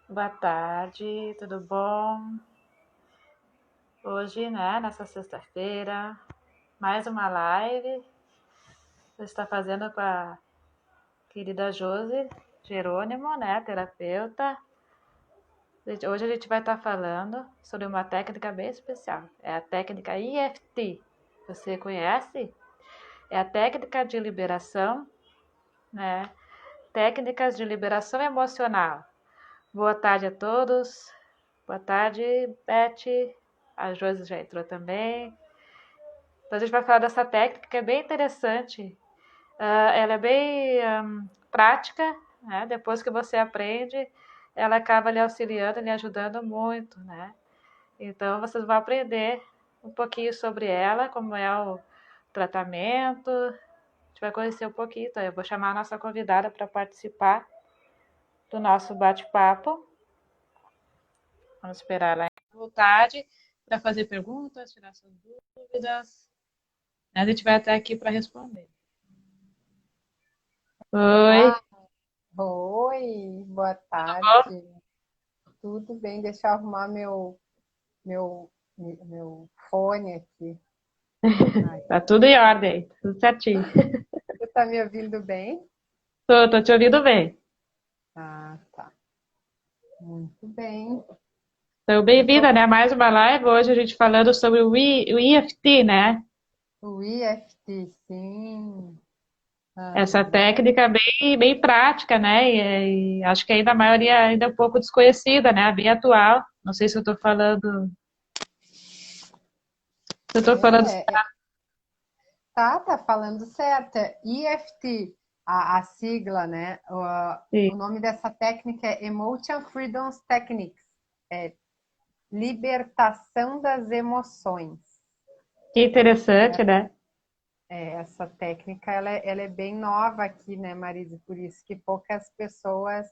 Boa tarde, tudo bom? Hoje, nessa sexta-feira, mais uma live que você está fazendo com a querida Josi Jerônimo, terapeuta. Hoje a gente vai estar falando sobre uma técnica bem especial. É a técnica EFT. Você conhece? É a técnica de liberação, né? Técnicas de liberação emocional. Boa tarde a todos. Boa tarde, Beth. A Josi já entrou também. Então a gente vai falar dessa técnica que é bem interessante. Ela é bem prática, né? Depois que você aprende, ela acaba lhe auxiliando, lhe ajudando muito, né? Então vocês vão aprender um pouquinho sobre ela, como é o tratamento. A gente vai conhecer um pouquinho. Então eu vou chamar a nossa convidada para participar do nosso bate-papo. Vamos esperar ela à vontade para fazer perguntas, tirar suas dúvidas. A gente vai estar aqui para responder. Oi, Olá, oi, boa tudo bom? tarde. Tudo bem? Deixa eu arrumar meu fone aqui. Ai, Tá tudo em ordem, tudo certinho. você está me ouvindo bem? Tô te ouvindo bem. Ah, tá. Muito bem. Então, Eu tô bem-vinda, né? Mais uma live. Hoje a gente falando sobre o EFT, né? com o IFT, sim. Essa Aham. técnica bem prática, né? E acho que ainda a maioria ainda é um pouco desconhecida, né? Bem atual. Não sei se eu tô falando. Se eu tô falando. Tá falando certo. É IFT, a sigla, né? O Sim. nome dessa técnica é Emotion Freedom Techniques. É libertação das emoções. Que interessante, né? Essa técnica ela é bem nova aqui, né, Marise? Por isso que poucas pessoas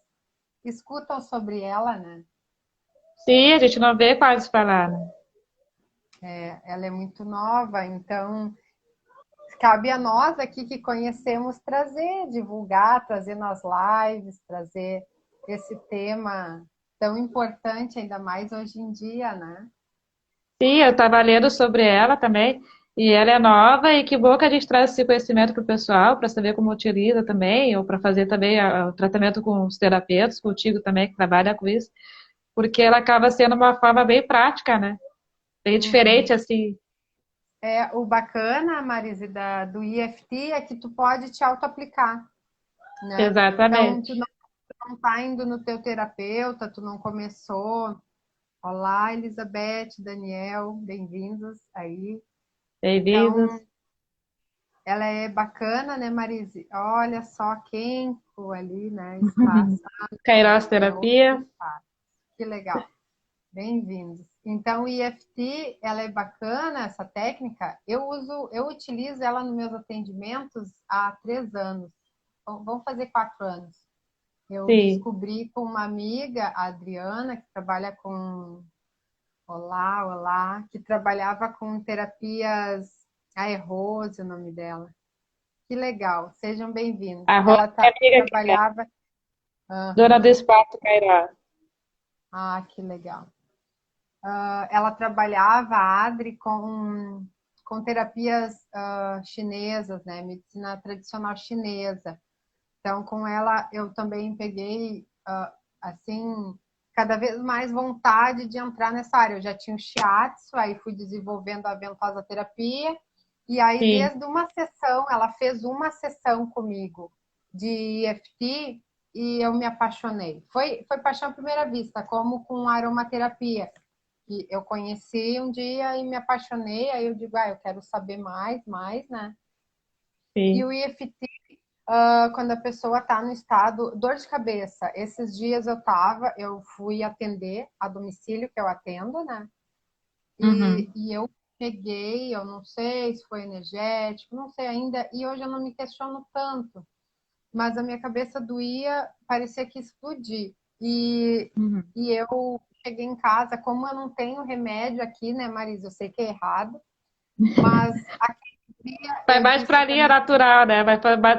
escutam sobre ela, né? Sim, a gente não vê quase falar, né? Ela é muito nova, então cabe a nós aqui que conhecemos trazer, divulgar, trazer nas lives, trazer esse tema tão importante, ainda mais hoje em dia, né? Sim, eu estava lendo sobre ela também, e ela é nova, e que bom que a gente traz esse conhecimento para o pessoal, para saber como utiliza também, ou para fazer também o tratamento com os terapeutas, contigo também, que trabalha com isso, porque ela acaba sendo uma forma bem prática, né? Bem Uhum. diferente, assim. O bacana, Marise, do IFT é que tu pode te auto-aplicar, né? Então, tu Exatamente. não tá indo no teu terapeuta, tu não começou. Olá, Elizabeth, Daniel, bem-vindos aí. Bem-vindos. Então, ela é bacana, né, Marise? Olha só quem ficou ali, né? Espaço. Kairos É outro Terapia. espaço. Que legal. Bem-vindos. Então, o EFT, ela é bacana, essa técnica. Eu utilizo ela nos meus atendimentos há 3 anos. Vamos fazer 4 anos. Eu Sim. descobri com uma amiga, a Adriana, que trabalha com Olá, olá, que trabalhava com terapias. A Rose, o nome dela. Que legal, sejam bem-vindos. A Rô Ela é amiga que é trabalhava. dona do Aham. espaço Kairos. Ah, que legal. Ela trabalhava, a Adri, com terapias chinesas, né? Medicina tradicional chinesa. Então, com ela, eu também peguei, assim, cada vez mais vontade de entrar nessa área. Eu já tinha o shiatsu, aí fui desenvolvendo a ventosa terapia, e aí, Sim. desde uma sessão, ela fez uma sessão comigo de EFT e eu me apaixonei. Foi paixão à primeira vista, como com aromaterapia, que eu conheci um dia e me apaixonei, aí eu digo, eu quero saber mais, né? E Sim. o EFT quando a pessoa está no estado dor de cabeça. Esses dias eu fui atender a domicílio que eu atendo, né? E, Uhum. e eu peguei, eu não sei se foi energético, não sei ainda, e hoje eu não me questiono tanto, mas a minha cabeça doía, parecia que ia explodir. E, Uhum. e eu cheguei em casa, como eu não tenho remédio aqui, né, Marisa? Eu sei que é errado, mas aquele dia Vai eu mais disse pra para linha minha natural, né?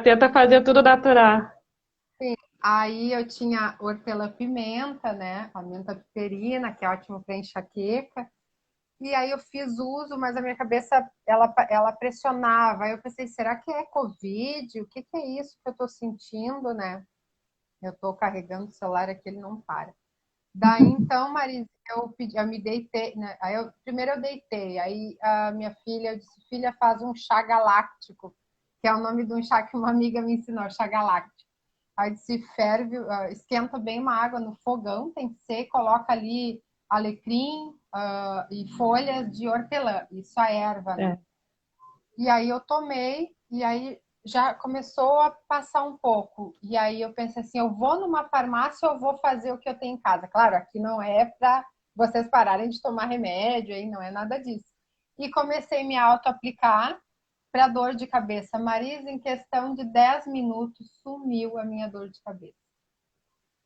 Tenta fazer tudo natural. Aí eu tinha hortelã-pimenta, né? A menta piperina, que é ótimo para enxaqueca. E aí eu fiz uso, mas a minha cabeça, ela pressionava. Aí eu pensei, será que é Covid? O que que é isso que eu estou sentindo, né? Eu estou carregando o celular aqui, ele não para. Daí então, Marisa, eu me deitei, né? Primeiro eu deitei, aí a minha filha, eu disse, filha, faz um chá galáctico, que é o nome de um chá que uma amiga me ensinou, chá galáctico. Aí disse, ferve, esquenta bem uma água no fogão, tem que ser, coloca ali alecrim, e folhas de hortelã, isso a erva, né? É. E aí eu tomei, e aí já começou a passar um pouco. E aí eu pensei assim, eu vou numa farmácia ou eu vou fazer o que eu tenho em casa? Claro, aqui não é para vocês pararem de tomar remédio, aí não é nada disso. E comecei a me auto-aplicar para dor de cabeça. Marisa, em questão de 10 minutos, sumiu a minha dor de cabeça.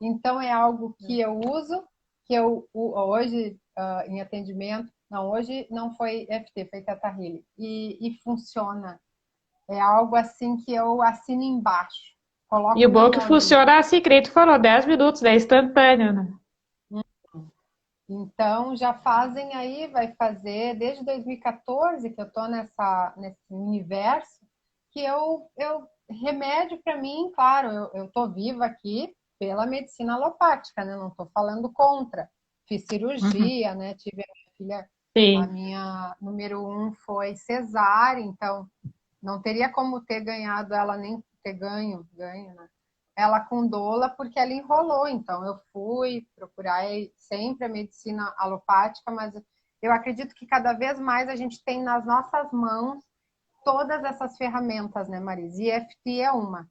Então é algo que eu uso, que eu hoje em atendimento, não, hoje não foi FT, foi Teta Healing, e funciona. É algo assim que eu assino embaixo. E Coloco o bom meu é que nome ali. funciona assim, que nem tu falou, 10 minutos, né? Instantâneo, né? Então, já fazem aí, vai fazer desde 2014 que eu estou nesse universo, que remédio para mim, claro, eu estou viva aqui pela medicina alopática, né? Não estou falando contra. Fiz Uhum. cirurgia, né? Tive a minha filha, a Sim. minha número um foi cesárea, então não teria como ter ganhado ela, nem ter ganho, né? Ela com doula, porque ela enrolou. Então, eu fui procurar sempre a medicina alopática, mas eu acredito que cada vez mais a gente tem nas nossas mãos todas essas ferramentas, né, Marisa? E EFT é uma,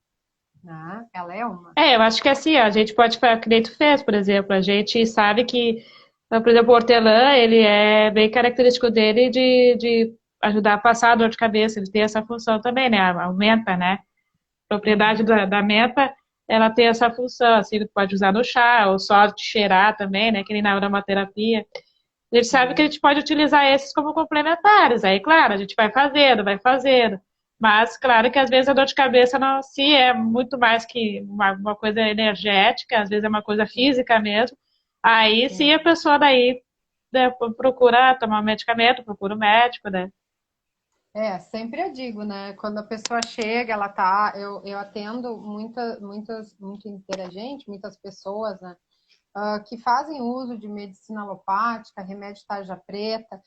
né? Ela é uma. É, eu acho que assim, a gente pode fazer, que nem tu fez, por exemplo, a gente sabe que, por exemplo, o hortelã, ele é bem característico dele de ajudar a passar a dor de cabeça, ele tem essa função também, né? Aumenta, né? A propriedade Uhum. da menta, ela tem essa função, assim, tu pode usar no chá, ou só de cheirar também, né? Que nem na aromaterapia. A gente sabe que a Sim. gente pode utilizar esses como complementares. Aí, claro, a gente vai fazendo, vai fazendo. Mas, claro que às vezes a dor de cabeça não, se é muito mais que uma coisa energética, às vezes é uma coisa física mesmo. Aí sim Sim. a pessoa daí, né, procura tomar um medicamento, procura o médico, né? Sempre eu digo, né? Quando a pessoa chega, ela tá. Eu atendo muito interagente, muitas pessoas, né? Que fazem uso de medicina alopática, remédio tarja preta.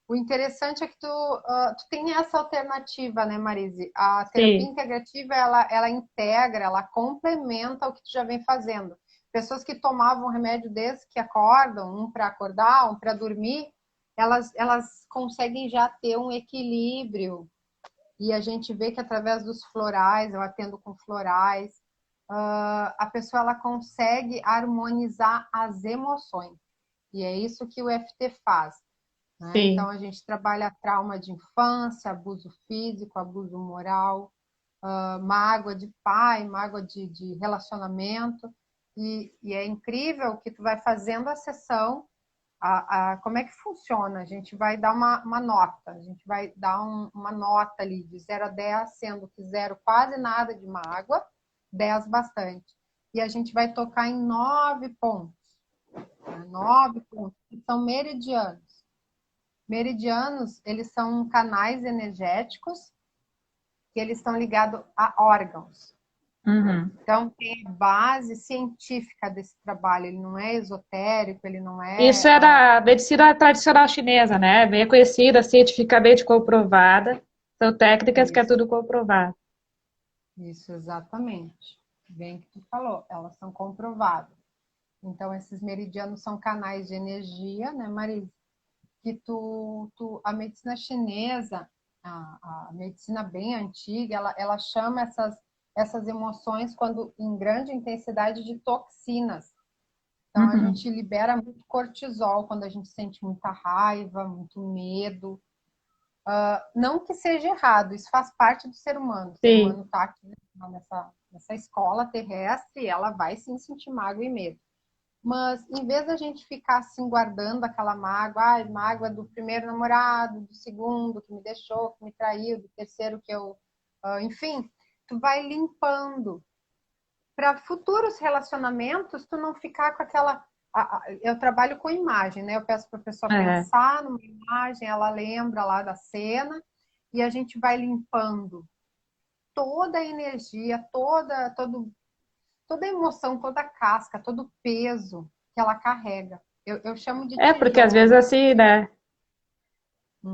O interessante é que tu tem essa alternativa, né, Marise? A terapia Sim. integrativa, ela integra, ela complementa o que tu já vem fazendo. Pessoas que tomavam remédio desde que acordam, um para acordar, um para dormir, elas conseguem já ter um equilíbrio. E a gente vê que através dos florais, eu atendo com florais, a pessoa ela consegue harmonizar as emoções. E é isso que o FT faz. Né? Então, Sim. a gente trabalha trauma de infância, abuso físico, abuso moral, mágoa de pai, mágoa de relacionamento. E é incrível que tu vai fazendo a sessão, como é que funciona? A gente vai dar uma nota, a gente vai dar uma nota ali de 0 a 10, sendo que 0 quase nada de mágoa, 10 bastante. E a gente vai tocar em 9 pontos, né? 9 pontos, que são meridianos. Meridianos, eles são canais energéticos que eles estão ligados a órgãos. Uhum. Então, tem a base científica desse trabalho. Ele não é esotérico, ele não Isso é. é da medicina tradicional chinesa, né? Bem conhecida, cientificamente comprovada. São técnicas que é Isso, tudo comprovado. isso, exatamente. Bem que tu falou, elas são comprovadas. Então, esses meridianos são canais de energia, né, Marisa? Que a medicina chinesa, a medicina bem antiga, ela chama essas emoções quando em grande intensidade de toxinas. Então a Uhum. gente libera muito cortisol quando a gente sente muita raiva, muito medo. Não que seja errado, isso faz parte do ser humano. O ser Sim. humano está aqui nessa escola terrestre e ela vai sim sentir mágoa e medo. Mas em vez da gente ficar assim guardando aquela mágoa, mágoa do primeiro namorado, do segundo que me deixou, que me traiu, do terceiro que eu, enfim, tu vai limpando. para futuros relacionamentos, tu não ficar com aquela... Eu trabalho com imagem, né? Eu peço para a pessoa É. pensar numa imagem, ela lembra lá da cena, e a gente vai limpando toda a energia, toda a emoção, toda a casca, todo o peso que ela carrega. Eu chamo de É, porque às vezes tijolo. assim, né?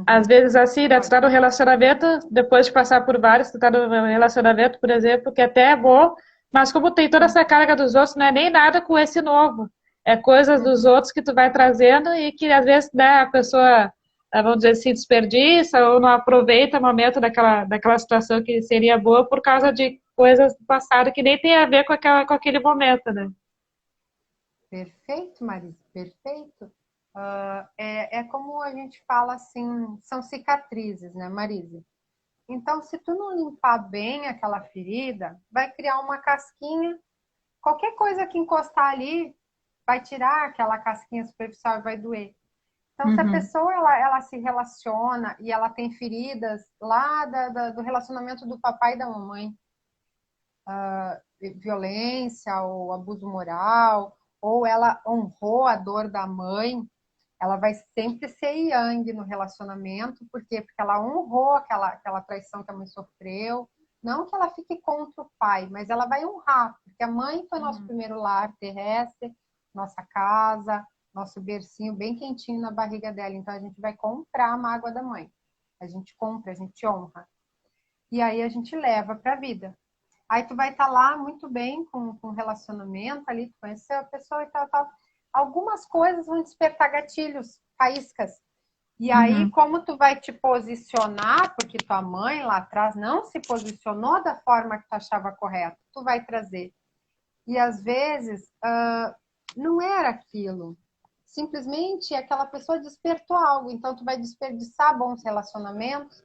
Às Uhum. vezes assim, né? Tu Pode. tá no relacionamento, depois de passar por vários, tu tá no relacionamento, por exemplo, que até é bom, mas como tem toda essa carga dos outros, não é nem nada com esse novo. É coisas dos Uhum. outros que tu vai trazendo e que às vezes, né, a pessoa, vamos dizer assim, desperdiça ou não aproveita o momento daquela situação que seria boa por causa de coisas do passado que nem tem a ver com aquele momento, né? Perfeito, Marisa, perfeito. É como a gente fala assim, são cicatrizes, né, Marisa? Então, se tu não limpar bem aquela ferida, vai criar uma casquinha. Qualquer coisa que encostar ali vai tirar aquela casquinha superficial e vai doer. Então, se a Uhum. pessoa ela se relaciona e ela tem feridas lá do relacionamento do papai e da mamãe, violência ou abuso moral, ou ela honrou a dor da mãe, ela vai sempre ser yang no relacionamento, por quê? Porque ela honrou aquela traição que a mãe sofreu, não que ela fique contra o pai, mas ela vai honrar, porque a mãe foi nosso Uhum. primeiro lar terrestre, nossa casa, nosso bercinho bem quentinho na barriga dela, então a gente vai comprar a mágoa da mãe. A gente compra, a gente honra. E aí a gente leva para a vida. Aí tu vai estar lá muito bem com relacionamento ali, tu conheceu a pessoa e tal, tal. Algumas coisas vão despertar gatilhos, faíscas. E aí, Uhum. como tu vai te posicionar, porque tua mãe lá atrás não se posicionou da forma que tu achava correto, tu vai trazer. E às vezes não era aquilo. Simplesmente aquela pessoa despertou algo, então tu vai desperdiçar bons relacionamentos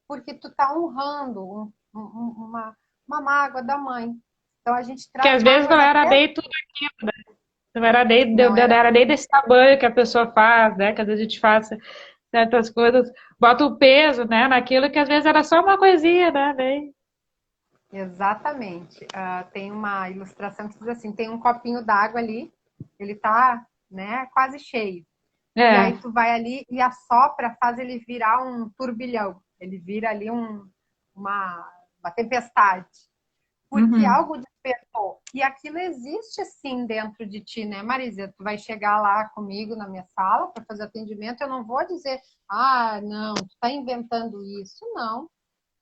porque tu tá honrando uma mágoa da mãe. Então a gente Que traz às vezes mágoas não era até bem tudo aquilo, né? não Não era. era nem desse tamanho que a pessoa faz, né? Que às vezes a gente faz certas coisas, bota o peso, né? Naquilo que às vezes era só uma coisinha, né? Bem... Exatamente. Tem uma ilustração que diz assim: tem um copinho d'água ali, ele tá, né, quase cheio. E É. aí tu vai ali e assopra, faz ele virar um turbilhão. Ele vira ali uma tempestade. Porque Uhum. algo despertou. E aquilo existe sim dentro de ti, né, Marisa? Tu vai chegar lá comigo na minha sala para fazer atendimento, eu não vou dizer, não, tu tá inventando isso. Não.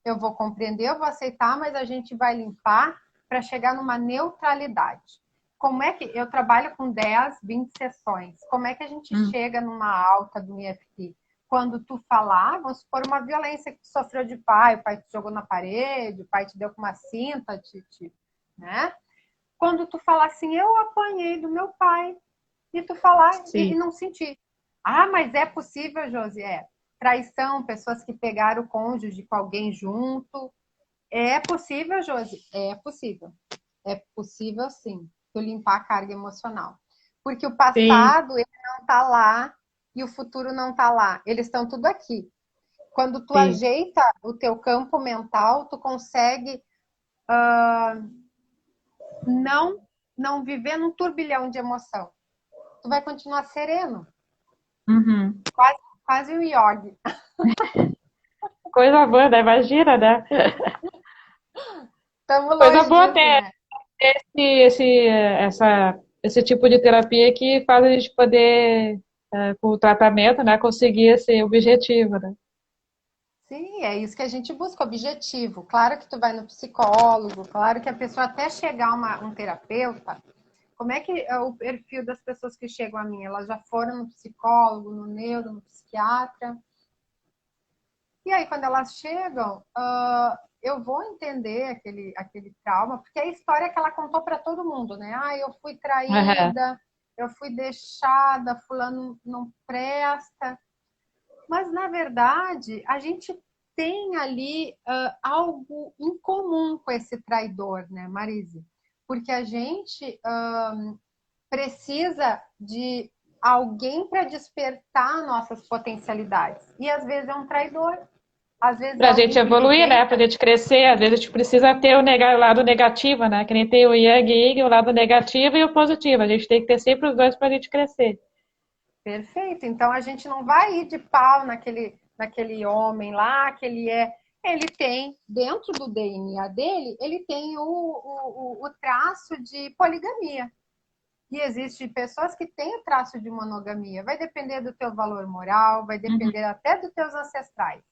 Eu vou compreender, eu vou aceitar, mas a gente vai limpar para chegar numa neutralidade. Como é que eu trabalho com 10, 20 sessões? Como é que a gente Uhum. chega numa alta do EFT? Quando tu falar, vamos supor uma violência que tu sofreu de pai, o pai te jogou na parede, o pai te deu com uma cinta, né? Quando tu falar assim, eu apanhei do meu pai, e tu falar e Sim. não sentir. Mas é possível, Josi? É. Traição, pessoas que pegaram o cônjuge com alguém junto. É possível, Josi? É possível. É possível, sim, tu limpar a carga emocional. Porque o Sim. passado, ele não tá lá e o futuro não tá lá. Eles estão tudo aqui. Quando tu Sim. ajeita o teu campo mental, tu consegue não não viver num turbilhão de emoção. Tu vai continuar sereno, Uhum. quase um yogi. Coisa boa, né? Imagina, né? Estamos Coisa longe boa disso, ter né? esse tipo de terapia que faz a gente poder, com o tratamento, né, conseguir esse objetivo, né? Sim, é isso que a gente busca, objetivo. Claro que tu vai no psicólogo, claro que a pessoa até chegar um terapeuta, como é que é o perfil das pessoas que chegam a mim? Elas já foram no psicólogo, no neuro, no psiquiatra. E aí, quando elas chegam, eu vou entender aquele trauma, porque é a história que ela contou para todo mundo, né? Eu fui Aham. traída, eu fui deixada, fulano não presta. Mas, na verdade, a gente tem ali algo em comum com esse traidor, né, Marise? Porque a gente precisa de alguém para despertar nossas potencialidades. E às vezes é um traidor. Às vezes é Pra alguém gente que evoluir, né? Pra rejeita. gente crescer, às vezes a gente precisa ter o lado negativo, né? Que nem tem o Yang e Yin, o lado negativo e o positivo. A gente tem que ter sempre os dois pra gente crescer. Perfeito. Então a gente não vai ir de pau naquele homem lá, que ele tem, dentro do DNA dele, ele tem o traço de poligamia. E existem pessoas que têm o traço de monogamia. Vai depender do teu valor moral, vai Uhum. depender até dos teus ancestrais.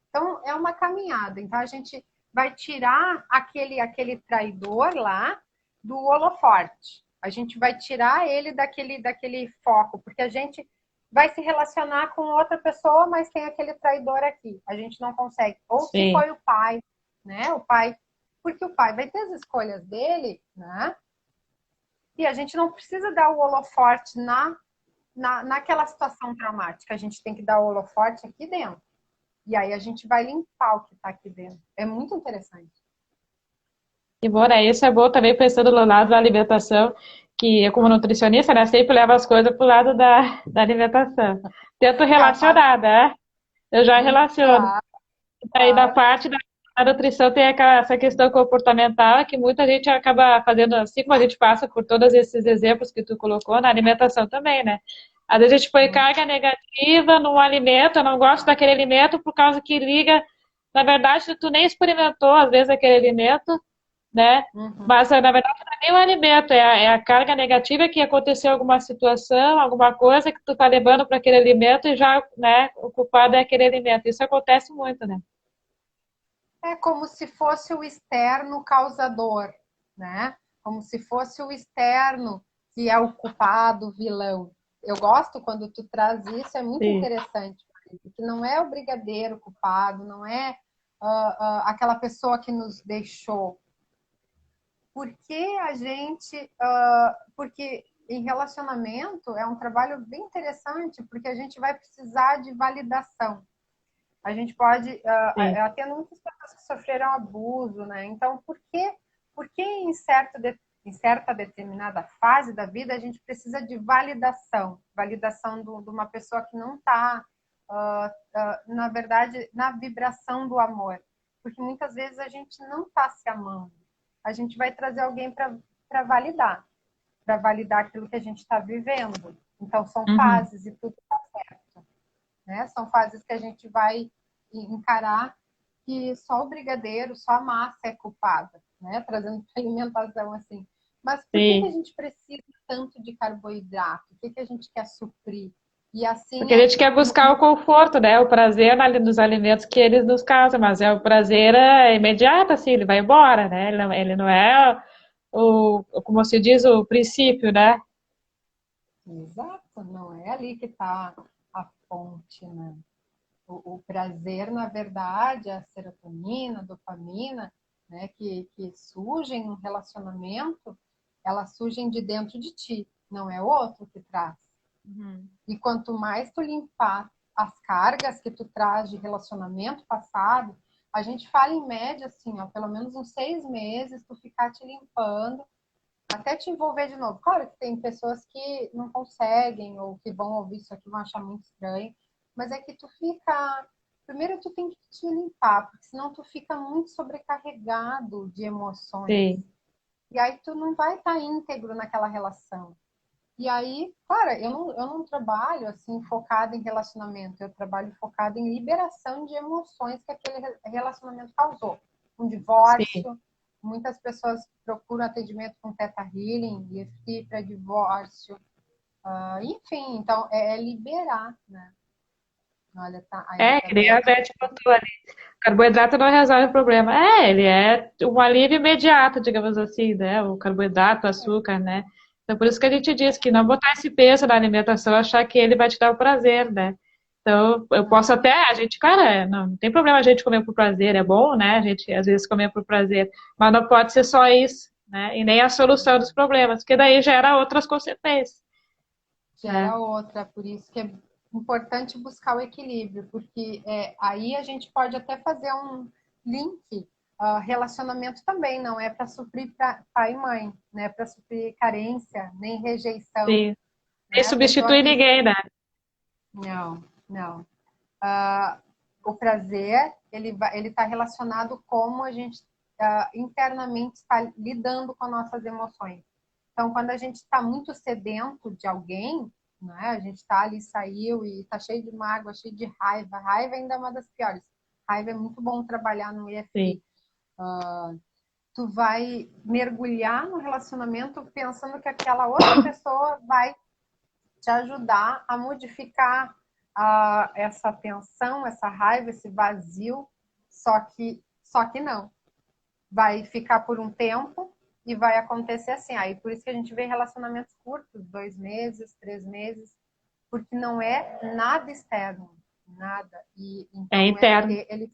Então, é uma caminhada. Então, a gente vai tirar aquele traidor lá do holoforte. A gente vai tirar ele daquele foco, porque a gente vai se relacionar com outra pessoa, mas tem aquele traidor aqui. A gente não consegue. Ou se Sim. foi o pai, né? O pai, porque o pai vai ter as escolhas dele, né? E a gente não precisa dar o holoforte naquela situação traumática. A gente tem que dar o holoforte aqui dentro. E aí a gente vai limpar o que está aqui dentro. É muito interessante. E bom, né? Isso é bom também pensando no lado da alimentação, que eu como nutricionista, né, sempre levo as coisas pro lado da alimentação. Tento É a parte relacionar, né? Eu já muito relaciono. clara. Aí da parte da nutrição tem essa questão comportamental que muita gente acaba fazendo, assim como a gente passa por todos esses exemplos que tu colocou, na alimentação também, né? Às vezes a gente põe carga negativa num alimento, eu não gosto daquele alimento por causa que liga, na verdade, tu nem experimentou, às vezes, aquele alimento, né? Uhum. Mas, na verdade, não é nem o alimento, é a carga negativa que aconteceu alguma situação, alguma coisa que tu tá levando para aquele alimento e já, né, o culpado é aquele alimento. Isso acontece muito, né? É como se fosse o externo causador, né? Como se fosse o externo que é o culpado, o vilão. Eu gosto quando tu traz isso, é muito Sim. interessante, porque não é o brigadeiro culpado, não é aquela pessoa que nos deixou. Porque a gente. Porque em relacionamento é um trabalho bem interessante, porque a gente vai precisar de validação. A gente pode. Sim. Até muitas pessoas que sofreram abuso, né? Então, por que em certa determinada fase da vida a gente precisa de validação? Validação de uma pessoa que não está, na verdade, na vibração do amor. Porque muitas vezes a gente não está se amando. A gente vai trazer alguém para validar aquilo que a gente está vivendo. Então, são Uhum. fases e tudo está certo. Né? São fases que a gente vai encarar que só o brigadeiro, só a massa é culpada, né? Trazendo para alimentação assim. Mas por que a Sim. gente precisa tanto de carboidrato? O que a gente quer suprir? E assim Porque a gente quer buscar o conforto, né? O prazer nos alimentos que eles nos causam, mas o prazer é imediato, assim, ele vai embora, né? Ele não é como se diz, o princípio, né? exato, não é ali que está a fonte, né? O prazer, na verdade, a serotonina, a dopamina, né, que surgem no relacionamento, elas surgem de dentro de ti, não é outro que traz. Uhum. E quanto mais tu limpar as cargas que tu traz de relacionamento passado, a gente fala em média assim, ó, pelo menos uns 6 meses, tu ficar te limpando, até te envolver de novo. Claro que tem pessoas que não conseguem, ou que vão ouvir isso aqui, vão achar muito estranho, mas é que tu fica. Primeiro tu tem que te limpar, porque senão tu fica muito sobrecarregado de emoções. Sim. E aí tu não vai estar íntegro naquela relação. E aí, cara, eu não trabalho assim focado em relacionamento, eu trabalho focado em liberação de emoções que aquele relacionamento causou. Um Sim. divórcio, muitas pessoas procuram atendimento com Theta Healing, EFT para divórcio, enfim, então é liberar, né? Olha, tá, a Que nem a Elizabeth. Beth botou ali. Carboidrato não resolve o problema. Ele é um alívio imediato, digamos assim, né? O carboidrato, o açúcar, né? Então, por isso que a gente diz que não botar esse peso na alimentação, achar que ele vai te dar o prazer, né? Então, eu posso até, a gente, cara, não tem problema a gente comer por prazer, é bom, né? A gente, às vezes, comer por prazer, mas não pode ser só isso, né? E nem a solução dos problemas, porque daí gera outras consequências, né? Gera outra, por isso que é importante buscar o equilíbrio, porque aí a gente pode até fazer um link. Relacionamento também não é para suprir pai e mãe, não é para suprir carência, nem rejeição. Sim. Nem Né? A pessoa substitui que. ninguém, né? Não, não. o prazer, ele está relacionado como a gente internamente está lidando com as nossas emoções. Então, quando a gente está muito sedento de alguém, né, a gente está ali, saiu e está cheio de mágoa, cheio de raiva. Raiva ainda é uma das piores. Raiva é muito bom trabalhar no EFT. Tu vai mergulhar no relacionamento pensando que aquela outra pessoa vai te ajudar a modificar essa tensão, essa raiva, esse vazio, só que não. Vai ficar por um tempo e vai acontecer assim. Aí por isso que a gente vê relacionamentos curtos, 2 meses, 3 meses, porque não é nada externo, nada. E então É interno. ele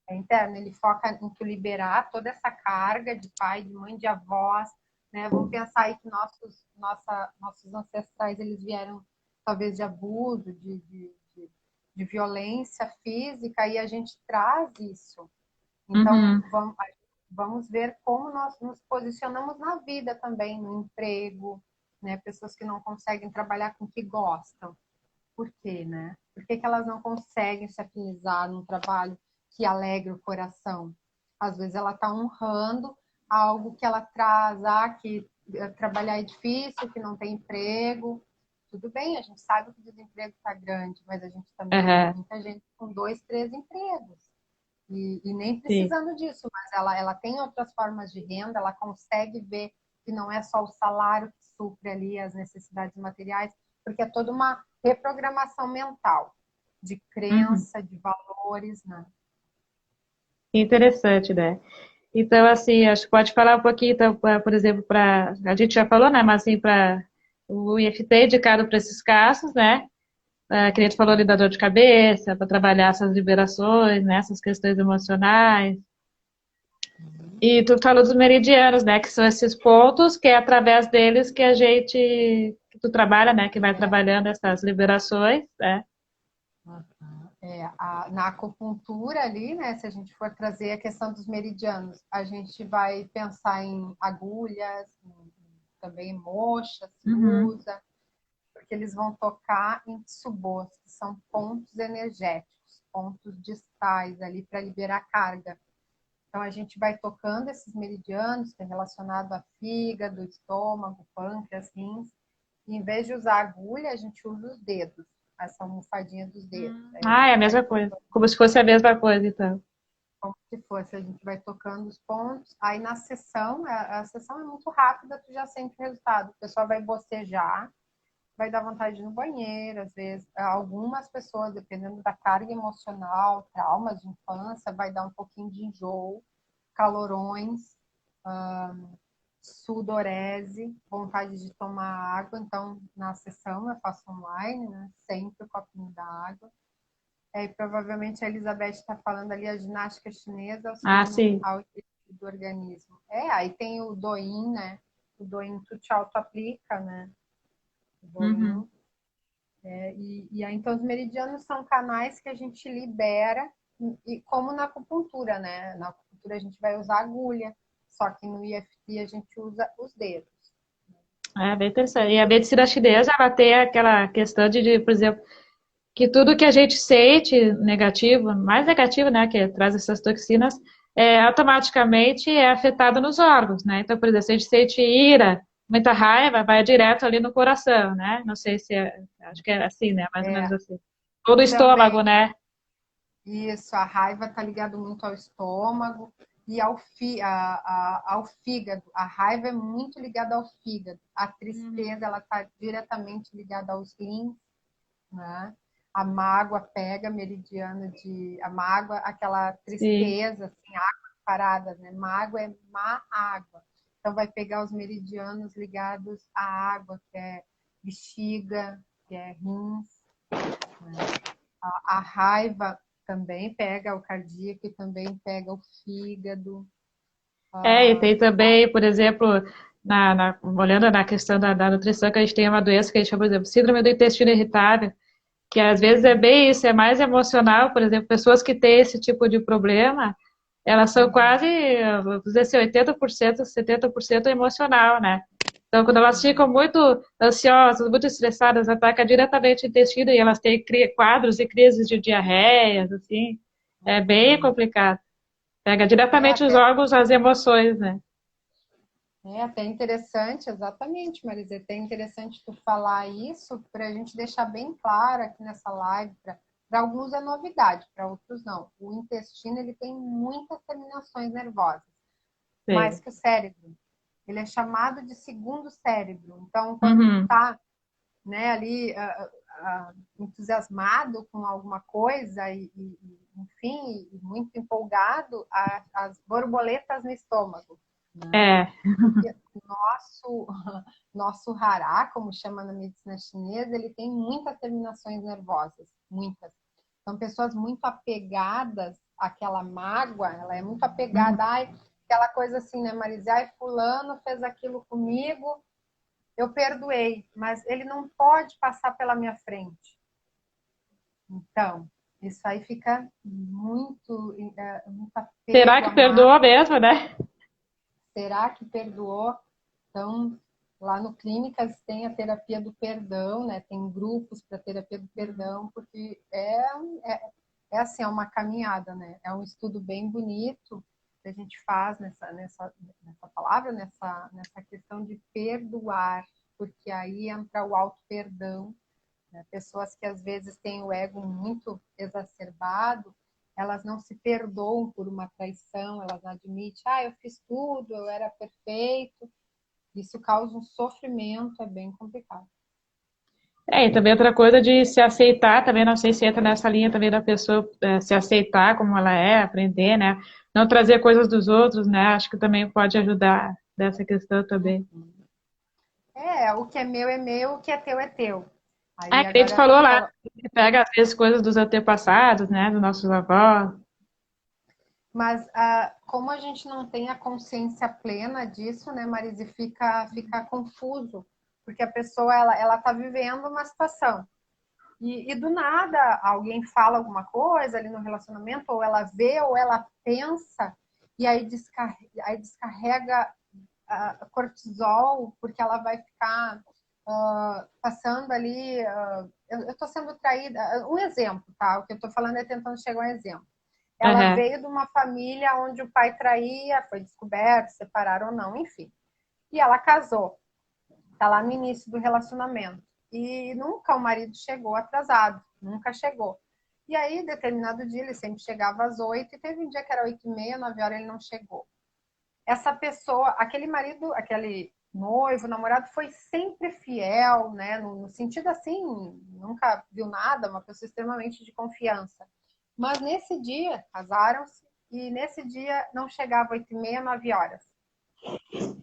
é interno, ele foca em tu liberar toda essa carga de pai, de mãe, de avós, né? Vamos pensar aí que nossos ancestrais, eles vieram talvez de abuso, de violência física, e a gente traz isso. Então, vamos ver como nós nos posicionamos na vida também, no emprego, né? Pessoas que não conseguem trabalhar com o que gostam. Por quê, né? Por que elas não conseguem se afinizar num trabalho que alegra o coração? Às vezes ela está honrando algo que ela traz, que trabalhar é difícil, que não tem emprego. Tudo bem, a gente sabe que o desemprego está grande, mas a gente também tem muita gente com 2, 3 empregos. E nem precisando disso, mas ela tem outras formas de renda, ela consegue ver que não é só o salário que supre ali as necessidades materiais, porque é toda uma reprogramação mental, de crença, de valores, né? Interessante, né? Então, assim, acho que pode falar um pouquinho, então, por exemplo, a gente já falou, né? Mas assim, para o IFT indicado para esses casos, né? Que a gente falou ali da dor de cabeça, para trabalhar essas liberações, né? Essas questões emocionais. E tu falou dos meridianos, né? Que são esses pontos que é através deles que tu trabalha, né? Que vai trabalhando essas liberações, né? Na acupuntura ali, né? Se a gente for trazer a questão dos meridianos, a gente vai pensar em agulhas, também mochas, se usa, porque eles vão tocar em tsubos, que são pontos energéticos, pontos distais ali para liberar carga. Então, a gente vai tocando esses meridianos, que é relacionado a fígado, estômago, pâncreas, rins. E, em vez de usar agulha, a gente usa os dedos, essa almofadinha dos dedos. É a mesma coisa. Como se fosse a mesma coisa, então. Como se fosse, a gente vai tocando os pontos. Aí, na sessão, a sessão é muito rápida, tu já sente o resultado. O pessoal vai bocejar, vai dar vontade de ir no banheiro, às vezes. Algumas pessoas, dependendo da carga emocional, traumas de infância, vai dar um pouquinho de enjoo, calorões, sudorese, vontade de tomar água. Então, na sessão eu faço online, né? Sempre o copinho da água. E provavelmente a Elizabeth está falando ali a ginástica chinesa Sim. ao equilíbrio do organismo. Aí tem o Douyin, né? O Douyin tu te auto-aplica, né? E aí, então, os meridianos são canais que a gente libera, e como na acupuntura, né? Na acupuntura a gente vai usar agulha, só que no IFT a gente usa os dedos. É bem interessante. E a medicina chinesa, ela tem aquela questão por exemplo, que tudo que a gente sente negativo, mais negativo, né, que traz essas toxinas, automaticamente é afetado nos órgãos, né? Então, por exemplo, se a gente sente ira, muita raiva, vai direto ali no coração, né? Não sei se acho que é assim, né? Mais ou menos assim. Ou no estômago, né? Isso, a raiva está ligada muito ao estômago e ao fígado. A raiva é muito ligada ao fígado. A tristeza, ela está diretamente ligada aos rins, né? A mágoa pega meridiano a mágoa, aquela tristeza, assim, águas paradas, né? Mágoa é má água. Então vai pegar os meridianos ligados à água, que é bexiga, que é rins, né? A raiva também pega o cardíaco e também pega o fígado. E tem também, por exemplo, olhando na questão da nutrição, que a gente tem uma doença que a gente chama, por exemplo, síndrome do intestino irritável, que às vezes é bem isso, é mais emocional. Por exemplo, pessoas que têm esse tipo de problema, elas são quase, vamos dizer assim, 80%, 70% emocional, né? Então, quando elas ficam muito ansiosas, muito estressadas, ataca diretamente o intestino e elas têm quadros e crises de diarreias, assim. É bem Uhum. complicado. Pega É diretamente os até, órgãos, as emoções, né? é até interessante, exatamente, Marisa, é até interessante tu falar isso para a gente deixar bem claro aqui nessa live. Para alguns é novidade, para outros não. O intestino ele tem muitas terminações nervosas, mais Sim. que o cérebro. Ele é chamado de segundo cérebro. Então, quando tu Uhum. tá, né, ali entusiasmado com alguma coisa enfim, e muito empolgado, as borboletas no estômago, né? É, Porque o nosso hará, como chama na medicina chinesa, ele tem muitas terminações nervosas, muitas. São pessoas muito apegadas àquela mágoa, ela é muito uhum. apegada, ai, aquela coisa assim, né, Marisa? Ai, fulano fez aquilo comigo, eu perdoei, mas ele não pode passar pela minha frente. Então, isso aí fica muito Será apego que à mágoa. perdoa mesmo, né? Será que perdoou? Então, lá no Clínicas tem a terapia do perdão, né? Tem grupos para terapia do perdão, porque é assim, é uma caminhada, né? É um estudo bem bonito que a gente faz nessa palavra, nessa questão de perdoar, porque aí entra o auto-perdão, né? Pessoas que às vezes têm o ego muito exacerbado, elas não se perdoam por uma traição, elas não admitem, eu fiz tudo, eu era perfeito. Isso causa um sofrimento, é bem complicado. É, e também outra coisa de se aceitar, também não sei se entra nessa linha também da pessoa se aceitar como ela é, aprender, né? Não trazer coisas dos outros, né? Acho que também pode ajudar nessa questão também. O que é meu, o que é teu é teu. É, Aí que a gente agora falou tu lá, falou, que pega às vezes coisas dos antepassados, né? Dos nossos avós. mas como a gente não tem a consciência plena disso, né, Marise, fica confuso, porque a pessoa ela tá vivendo uma situação e do nada alguém fala alguma coisa ali no relacionamento, ou ela vê, ou ela pensa, e aí descarrega cortisol, porque ela vai ficar passando ali. Eu estou sendo traída. Um exemplo, tá? O que eu estou falando é tentando chegar a um exemplo. Ela Aham. veio de uma família onde o pai traía, foi descoberto, separaram ou não, enfim. E ela casou, tá lá no início do relacionamento. E nunca o marido chegou atrasado, nunca chegou. E aí, determinado dia, ele sempre chegava às 8, e teve um dia que era 8h30, 9 horas, ele não chegou. Essa pessoa, aquele marido, aquele noivo, namorado, foi sempre fiel, né? No sentido assim, nunca viu nada, uma pessoa extremamente de confiança. Mas nesse dia, casaram-se, e nesse dia não chegava 8h30, 9 horas.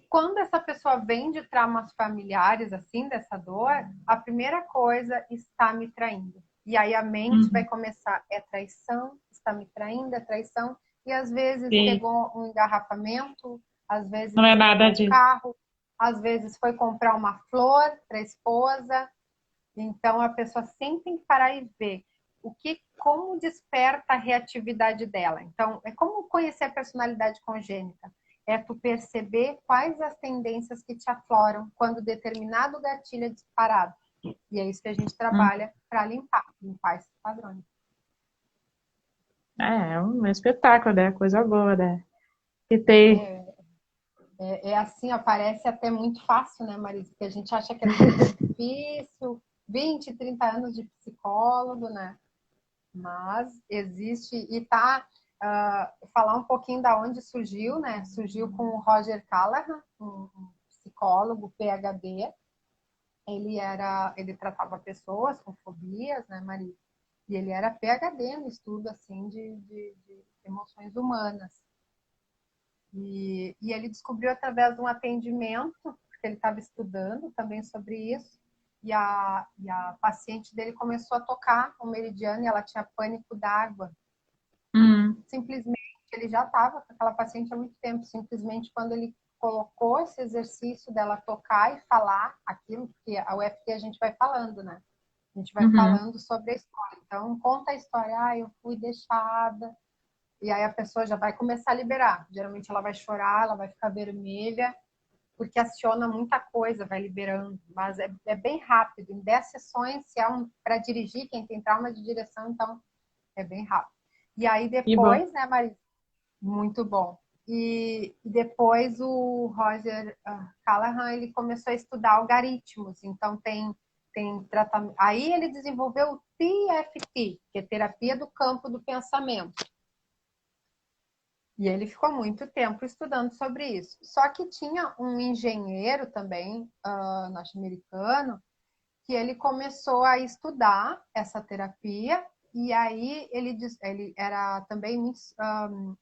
Quando essa pessoa vem de traumas familiares, assim, dessa dor, a primeira coisa está me traindo. E aí a mente vai Uhum. começar, é traição, está me traindo, é traição. E às vezes Sim. pegou um engarrafamento, às Não vezes é nada pegou um disso. carro, às vezes foi comprar uma flor para a esposa. Então a pessoa sempre tem que parar e ver como desperta a reatividade dela. Então, é como conhecer a personalidade congênita. É tu perceber quais as tendências que te afloram quando determinado gatilho é disparado. E é isso que a gente Hum. trabalha para limpar esses padrões. É um espetáculo, né? Coisa boa, né? E tem. É, é assim, ó, parece até muito fácil, né, Marisa? Porque a gente acha que é tudo difícil, 20, 30 anos de psicólogo, né? Mas existe e falar um pouquinho da onde surgiu, né? Surgiu com o Roger Callahan, um psicólogo PhD. Ele tratava pessoas com fobias, né, Maria? E ele era PhD no estudo assim de emoções humanas. E ele descobriu através de um atendimento, porque ele estava estudando também sobre isso, e a paciente dele começou a tocar o meridiano e ela tinha pânico d'água. Hum. Simplesmente, ele já estava com aquela paciente há muito tempo, simplesmente quando ele colocou esse exercício dela tocar e falar aquilo, porque a UFT a gente vai falando, né? A gente vai Uhum. falando sobre a história. Então, conta a história, eu fui deixada, e aí a pessoa já vai começar a liberar. Geralmente ela vai chorar, ela vai ficar vermelha, porque aciona muita coisa, vai liberando, mas é bem rápido. Em 10 sessões, se é para dirigir, quem tem trauma de direção, então é bem rápido. E aí Que bom. depois, né, Marisa? Muito bom. E depois o Roger Callahan, ele começou a estudar algoritmos, então tem tratamento. Aí ele desenvolveu o TFT, que é terapia do campo do pensamento. E ele ficou muito tempo estudando sobre isso. Só que tinha um engenheiro também, norte-americano, que ele começou a estudar essa terapia, e aí ele era também muito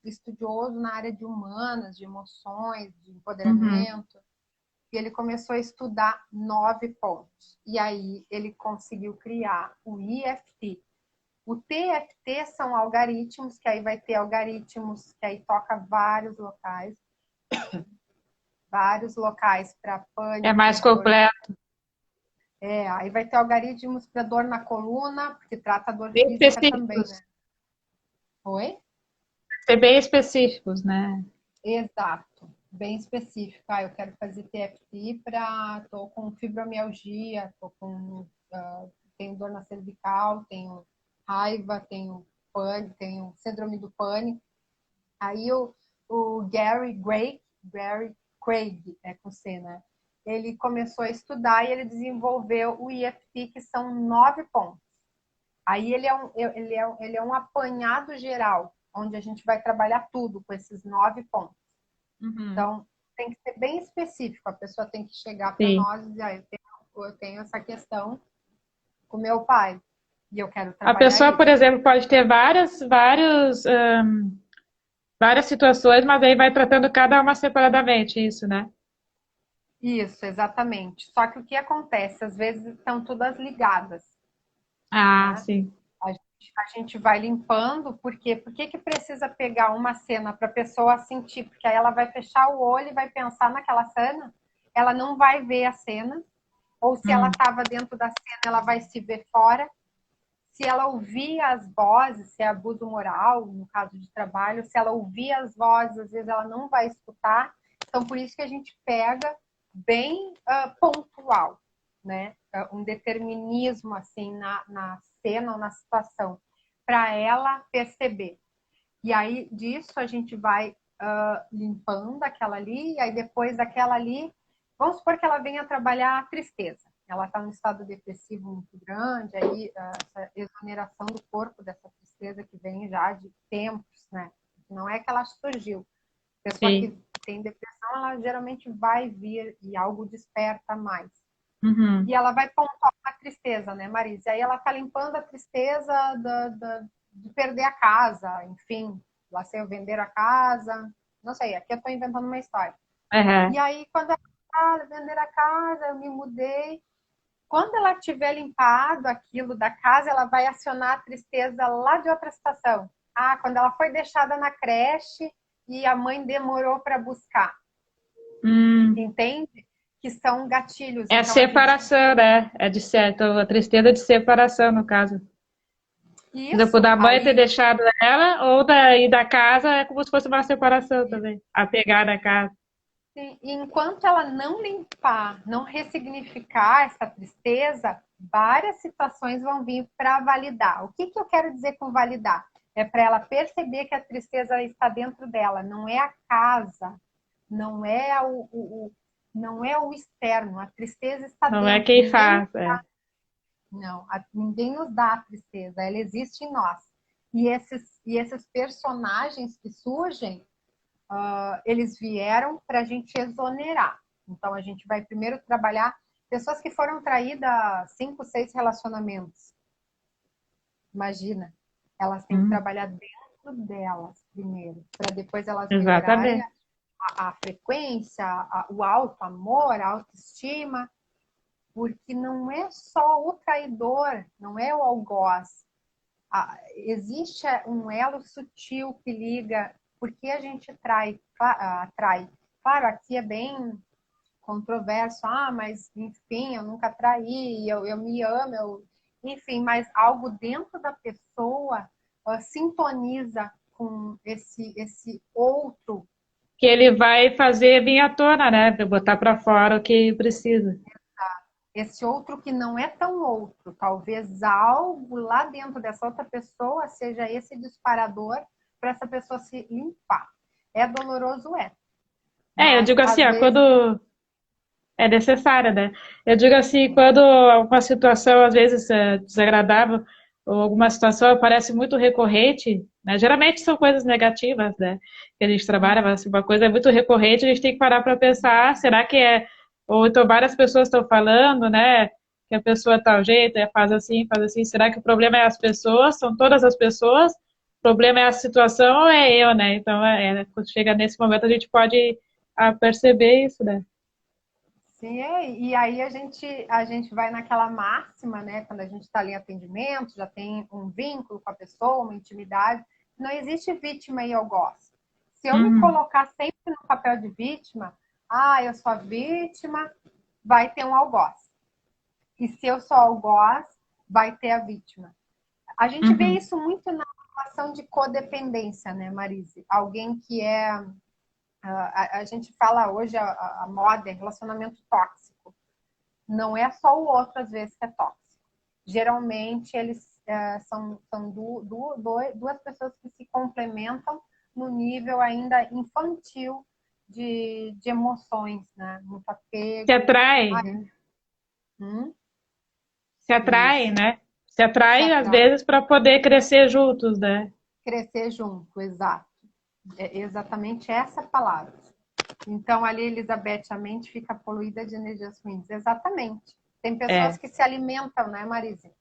estudioso na área de humanas, de emoções, de Uhum. empoderamento, e ele começou a estudar 9 pontos. E aí ele conseguiu criar o IFT. O TFT são algoritmos, que aí vai ter algoritmos que aí toca vários locais para É pânico, mais dor. completo. Aí vai ter algoritmos para dor na coluna, porque trata a dor Bem física também, né? específicos. Oi? Ser bem específicos, né? Exato, bem específico. Eu quero fazer TFT para. Tô com fibromialgia, tenho dor na cervical, tenho raiva, tenho pânico, tenho síndrome do pânico. Aí o Gary Craig, com C, né? Ele começou a estudar e ele desenvolveu o IFT, que são 9 pontos. Aí ele é um apanhado geral, onde a gente vai trabalhar tudo com esses 9 pontos. Uhum. Então, tem que ser bem específico. A pessoa tem que chegar para Sim. nós e dizer, eu tenho essa questão com meu pai e eu quero A trabalhar pessoa, por isso. exemplo, pode ter várias situações, mas aí vai tratando cada uma separadamente, isso, né? Isso, exatamente. Só que o que acontece? Às vezes estão todas ligadas, Ah, né? sim. A gente vai limpando, por que precisa pegar uma cena para a pessoa sentir? Porque aí ela vai fechar o olho e vai pensar naquela cena, ela não vai ver a cena, ou se ela Hum. estava dentro da cena, ela vai se ver fora. Se ela ouvir as vozes, se é abuso moral, no caso de trabalho, se ela ouvir as vozes, às vezes ela não vai escutar. Então, por isso que a gente pega bem pontual, né? Um determinismo assim na cena ou na situação, para ela perceber. E aí disso a gente vai limpando aquela ali, e aí depois daquela ali, vamos supor que ela venha trabalhar a tristeza. Ela está num estado depressivo muito grande, aí essa exoneração do corpo dessa tristeza que vem já de tempos, né? Não é que ela surgiu. A pessoa Sim. que tem depressão, ela geralmente vai vir e algo desperta mais. Uhum. E ela vai pontuar a tristeza, né, Marisa? Aí ela está limpando a tristeza de perder a casa, enfim, lá sei eu vender a casa, não sei, aqui eu estou inventando uma história. Uhum. E aí, quando ela vender a casa, eu me mudei. Quando ela tiver limpado aquilo da casa, ela vai acionar a tristeza lá de outra situação. Quando ela foi deixada na creche e a mãe demorou para buscar. Hum. Entende? Que são gatilhos. É Então, a gente. separação, né? É de certo, a tristeza de separação, no caso. Por exemplo, Isso, da mãe ter aí deixado ela, ou daí da casa, é como se fosse uma separação também. Apegar da casa. sim, e enquanto ela não limpar, não ressignificar essa tristeza, várias situações vão vir para validar. O que eu quero dizer com validar? É para ela perceber que a tristeza está dentro dela, não é a casa, não é não é o externo, a tristeza está Não é dentro. quem faz, é. Ninguém nos dá a tristeza, ela existe em nós. E esses personagens que surgem, eles vieram para a gente exonerar. Então, a gente vai primeiro trabalhar pessoas que foram traídas 5, 6 relacionamentos. Imagina, elas têm que Hum, trabalhar dentro delas primeiro, para depois elas melhorarem exatamente. a frequência, o alto amor, a autoestima, porque não é só o traidor, não é o algoz. Existe um elo sutil que liga porque a gente atrai. Claro, aqui é bem controverso, mas enfim, eu nunca traí, eu me amo, enfim, mas algo dentro da pessoa sintoniza com esse outro que ele vai fazer vir à tona, né? Botar para fora o que precisa. Esse outro que não é tão outro, talvez algo lá dentro dessa outra pessoa seja esse disparador para essa pessoa se limpar. É doloroso, é. Eu Mas digo assim, às ó, vezes quando é necessária, né? Eu digo assim, quando uma situação, às vezes, é desagradável, ou alguma situação parece muito recorrente, né? Geralmente são coisas negativas, né? Que a gente trabalha, mas se uma coisa é muito recorrente, a gente tem que parar para pensar, será que é... Ou então várias pessoas estão falando, né? Que a pessoa é tal jeito, faz assim. Será que o problema é as pessoas? São todas as pessoas? O problema é a situação ou é eu, né? Então, quando chega nesse momento, a gente pode perceber isso, né? sim, e aí a gente vai naquela máxima, né? Quando a gente está ali em atendimento, já tem um vínculo com a pessoa, uma intimidade. Não existe vítima e algoz. Se eu me Uhum. colocar sempre no papel de vítima, eu sou a vítima, vai ter um algoz. E se eu sou algoz, vai ter a vítima. A gente vê Uhum. isso muito na relação de codependência, né, Marise? Alguém que é. A gente fala hoje, a moda é relacionamento tóxico. Não é só o outro, às vezes, que é tóxico. Geralmente, eles são duas pessoas que se complementam no nível ainda infantil de emoções, né? Muito Se apego. atrai, Ai, né? hum, Se atrai, isso. né? Se Se atrai, às atrai. vezes, para poder crescer juntos, né? Crescer junto, exato. É exatamente essa palavra. Então, ali, Elizabeth, a mente fica poluída de energias ruins. Exatamente. Tem pessoas É. que se alimentam, né, Marise?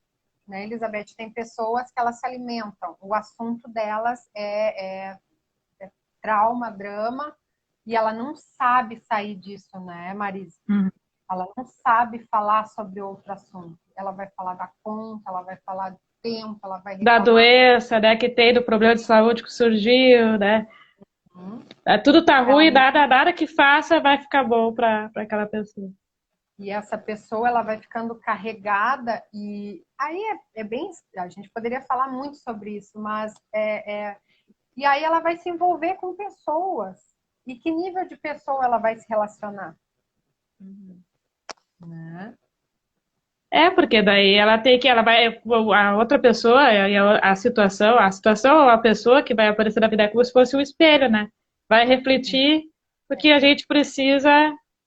Né, Elizabeth? Tem pessoas que elas se alimentam. O assunto delas é trauma, drama, e ela não sabe sair disso, né, Marise? Uhum. Ela não sabe falar sobre outro assunto. Ela vai falar da conta, ela vai falar do tempo, ela vai Da reclamar. doença, né? Que tem, do problema de saúde que surgiu, né? Tudo tá Ela ruim, não nada que faça vai ficar bom para aquela pessoa. E essa pessoa ela vai ficando carregada e aí é bem, a gente poderia falar muito sobre isso, mas e aí ela vai se envolver com pessoas. E que nível de pessoa ela vai se relacionar? Né? Porque daí ela tem que, ela vai, a outra pessoa, e a situação ou a pessoa que vai aparecer na vida é como se fosse um espelho, né? Vai refletir o que a gente precisa,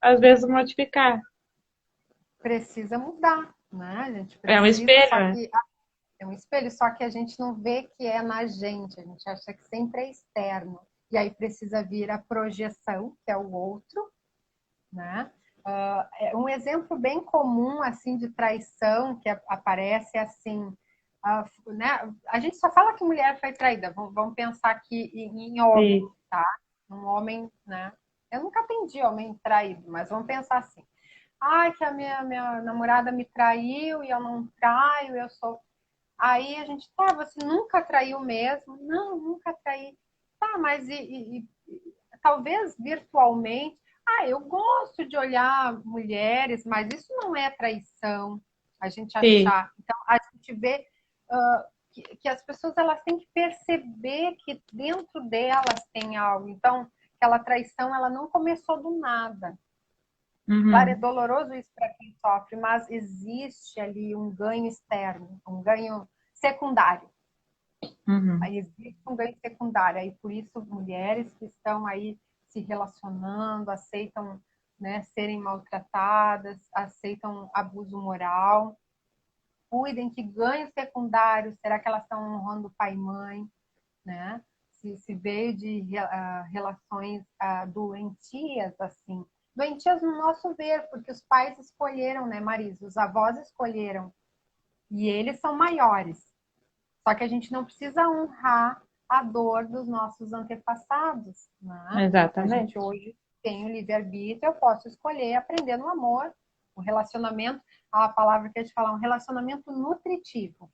às vezes, modificar. Precisa mudar, né? A gente É um precisa, espelho, só né? que é um espelho, só que a gente não vê que é na gente, a gente acha que sempre é externo. E aí precisa vir a projeção, que é o outro, né? Um exemplo bem comum assim de traição que aparece assim, né? A gente só fala que mulher foi traída. Vamos pensar aqui em homem, Sim. tá? Um homem, né? Eu nunca atendi homem traído, mas vamos pensar assim. Ai, que a minha namorada me traiu e eu não traio, eu sou. Aí a gente, tá, você nunca traiu mesmo? Não, nunca traí. Tá, mas talvez virtualmente. Eu gosto de olhar mulheres, mas isso não é traição, a gente Sim. achar. Então, a gente vê que as pessoas elas têm que perceber que dentro delas tem algo. Então, aquela traição ela não começou do nada. Claro, é Uhum. doloroso isso para quem sofre, mas existe ali um ganho externo, um ganho secundário. Uhum. Aí existe um ganho secundário. Aí por isso mulheres que estão aí se relacionando, aceitam, né, serem maltratadas, aceitam abuso moral, cuidem que ganho secundário, será que elas estão honrando pai e mãe, né? Se veio de relações doentias, assim. Doentias no nosso ver, porque os pais escolheram, né, Marisa? Os avós escolheram. E eles são maiores. Só que a gente não precisa honrar a dor dos nossos antepassados, né? A gente Exatamente. hoje tem o livre-arbítrio, eu posso escolher aprender no amor, um relacionamento, a palavra que eu ia te falar, um relacionamento nutritivo,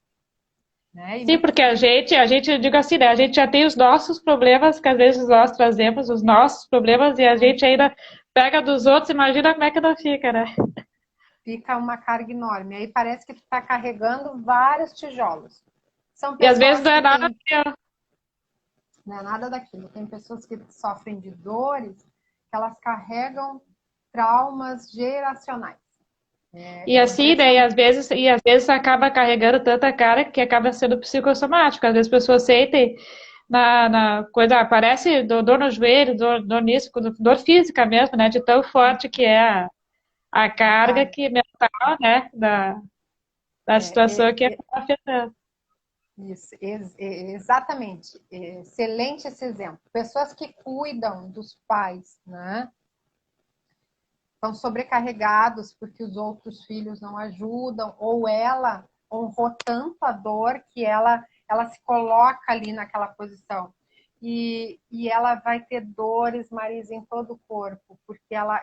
né? E Sim, porque a gente, eu digo assim, né? A gente já tem os nossos problemas, que às vezes nós trazemos os nossos problemas e a gente ainda pega dos outros, imagina como é que não fica, né? fica uma carga enorme. Aí parece que tu está carregando vários tijolos. São E às vezes pessoas não é que nada têm. meu. não é nada daquilo. Tem pessoas que sofrem de dores que elas carregam traumas geracionais. E É assim, né, impressionante. e às vezes acaba carregando tanta cara que acaba sendo psicossomático. Às vezes as pessoas sentem na coisa, aparece dor no joelho, dor nisso, dor física mesmo, né, de tão forte que é a A carga carga. que mental, né, da É, situação que acaba afetando. isso, exatamente. Excelente esse exemplo. Pessoas que cuidam dos pais, né? Estão sobrecarregados porque os outros filhos não ajudam, ou ela honrou tanto a dor que ela se coloca ali naquela posição. E ela vai ter dores, Marisa, em todo o corpo, porque ela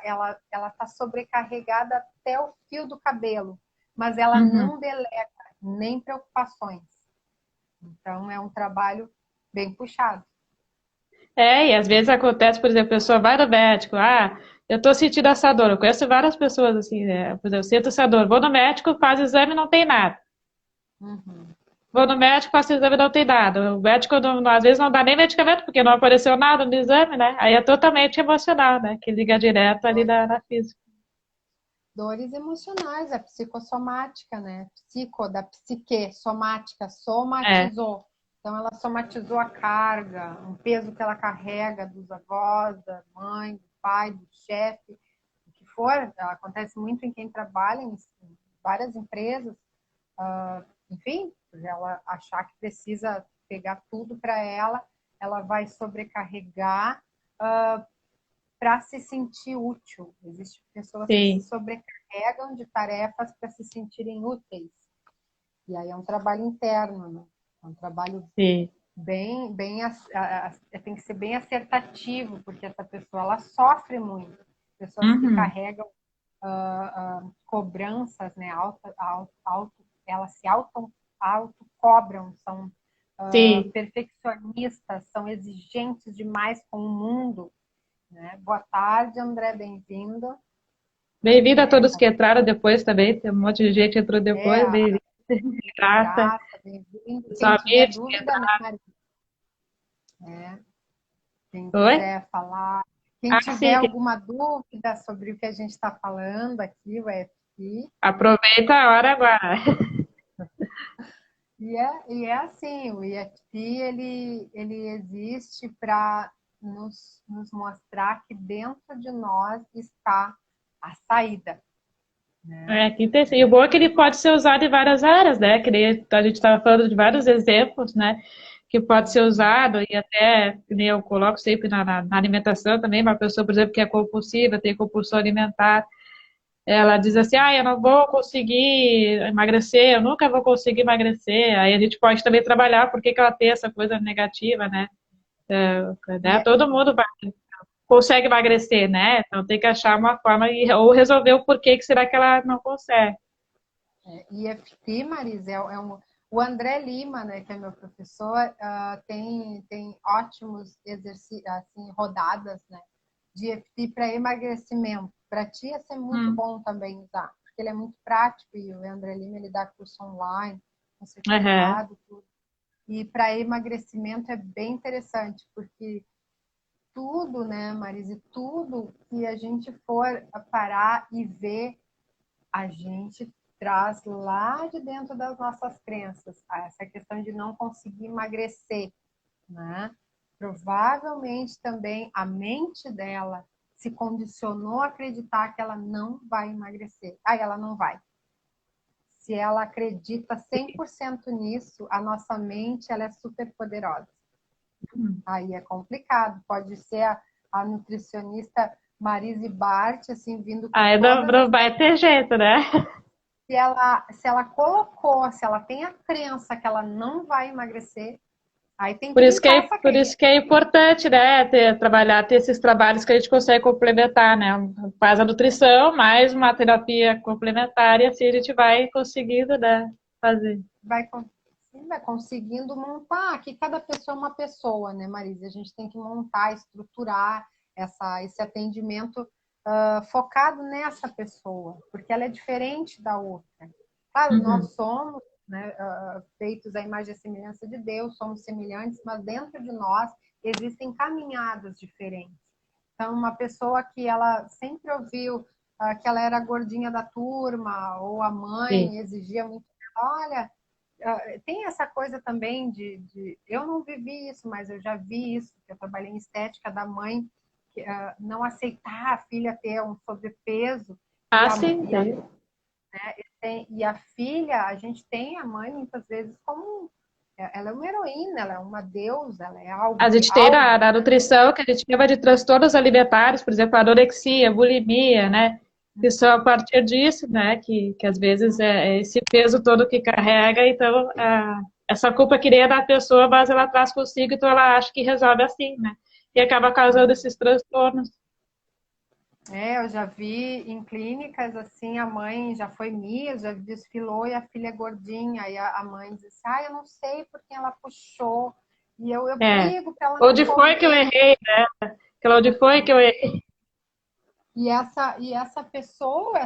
está sobrecarregada até o fio do cabelo, mas ela Uhum. não delega nem preocupações. Então, é um trabalho bem puxado. E às vezes acontece, por exemplo, a pessoa vai no médico, eu tô sentindo essa dor. Eu conheço várias pessoas assim, né? Por exemplo, eu sinto essa dor. Vou no médico, faz exame, não tem nada. Uhum. Vou no médico, faço exame, não tem nada. O médico, às vezes, não dá nem medicamento, porque não apareceu nada no exame, né? Aí é totalmente emocional, né? Que liga direto ali na física. Dores emocionais, a psicossomática, né? Psico, da psique, somática, É, somatizou. Então, ela somatizou a carga, um peso que ela carrega dos avós, da mãe, do pai, do chefe, o que for. Acontece muito em quem trabalha em várias empresas. Enfim, ela achar que precisa pegar tudo para ela vai sobrecarregar para se sentir útil. Existem pessoas que se sim, sobrecarregam de tarefas para se sentirem úteis. E aí é um trabalho interno, né? É um trabalho sim. tem que ser bem acertativo, porque essa pessoa ela sofre muito. Pessoas que Uhum, carregam cobranças, né? Elas se auto cobram, são sim. perfeccionistas, são exigentes demais com o mundo, né? Boa tarde, André, bem-vindo. Bem-vindo a É, todos que entraram depois também. Tem um monte de gente que entrou é, depois. Bem-vindo, Graça. Graça, bem-vindo. Quem Pessoal, tiver Mirth, dúvida, né, Maria? É, quem oi? quiser falar, quem tiver Sim. alguma dúvida sobre o que a gente está falando aqui, o EFI, Aproveita a hora agora. e é assim, o EFT ele existe para nos mostrar que dentro de nós está a saída, né? Que interessante. E o bom é que ele pode ser usado em várias áreas, né? Que nem a gente estava falando de vários exemplos, né? Que pode ser usado e até, que nem eu coloco sempre na alimentação também, uma pessoa, por exemplo, que é compulsiva, tem compulsão alimentar, ela diz assim, eu não vou conseguir emagrecer, eu nunca vou conseguir emagrecer. Aí a gente pode também trabalhar por que que ela tem essa coisa negativa, né? E, Né? Todo mundo consegue emagrecer, né? Então tem que achar uma forma ou resolver o porquê que será que ela não consegue. EFT, Marisa, o André Lima, né, que é meu professor, tem ótimos exercícios, assim, rodadas, né, de EFT para emagrecimento. Para ti ia ser muito Hum, bom também usar, porque ele é muito prático e o André Lima ele dá curso online, com uhum. certificado, tudo. E para emagrecimento é bem interessante, porque tudo, né, Marisa, tudo que a gente for parar e ver a gente traz lá de dentro das nossas crenças essa questão de não conseguir emagrecer, né? Provavelmente também a mente dela se condicionou a acreditar que ela não vai emagrecer. Aí ela não vai. Se ela acredita 100% nisso, a nossa mente ela é super poderosa. Aí é complicado. Pode ser a nutricionista Marise Bart, assim, vindo com Aí não, todas não as vai ter jeito, né? se ela colocou, se ela tem a crença que ela não vai emagrecer, aí tem Por que isso que limpar é, essa por crença. isso que é importante, né, ter esses trabalhos que a gente consegue complementar, né? Faz a nutrição, mais uma terapia complementar, e assim a gente vai conseguindo, né, fazer. Vai, vai conseguindo montar, que cada pessoa é uma pessoa, né, Marisa? A gente tem que montar, estruturar esse atendimento focado nessa pessoa, porque ela é diferente da outra. Claro, Uhum. nós somos, né, feitos à imagem e semelhança de Deus, somos semelhantes, mas dentro de nós existem caminhadas diferentes. Então, uma pessoa que ela sempre ouviu que ela era a gordinha da turma, ou a Sim. mãe exigia muito, olha, tem essa coisa também eu não vivi isso, mas eu já vi isso, que eu trabalhei em estética da mãe, que, não aceitar a filha ter um sobrepeso, e Ah, a, sim, e a, tem. e a filha, a gente tem a mãe muitas vezes como ela é uma heroína, ela é uma deusa, ela é algo, A gente tem algo. na nutrição que a gente chama de transtornos alimentares, por exemplo, anorexia, bulimia, né? Que são a partir disso, né? Que às vezes é esse peso todo que carrega, então essa culpa que nem é da pessoa, mas ela traz consigo, então ela acha que resolve assim, né? E acaba causando esses transtornos. Eu já vi em clínicas assim, a mãe já foi Miss, já desfilou e a filha é gordinha, e a mãe disse, eu não sei porque ela puxou, e eu É. brigo para ela não Onde foi que eu comer. errei, né? Aquela onde foi que eu errei. E essa pessoa,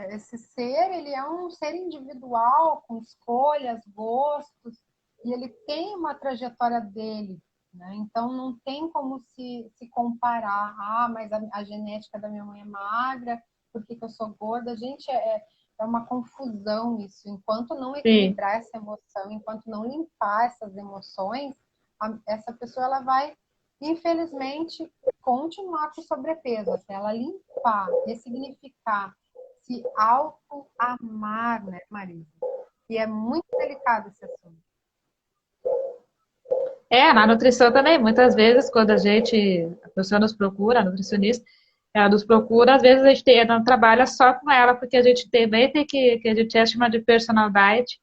esse ser, ele é um ser individual, com escolhas, gostos, e ele tem uma trajetória dele, né? Então não tem como se comparar. Mas a genética da minha mãe é magra, por que eu sou gorda? Gente, é uma confusão isso. Enquanto não Sim. equilibrar essa emoção, enquanto não limpar essas emoções, essa pessoa ela vai, infelizmente, continuar com sobrepeso, até ela limpar, ressignificar, se auto-amar, né, Marisa? E é muito delicado esse assunto. Na nutrição também, muitas vezes, quando a pessoa nos procura, a nutricionista, ela nos procura, às vezes a gente não trabalha só com ela, porque a gente também tem que a gente chama de personal diet,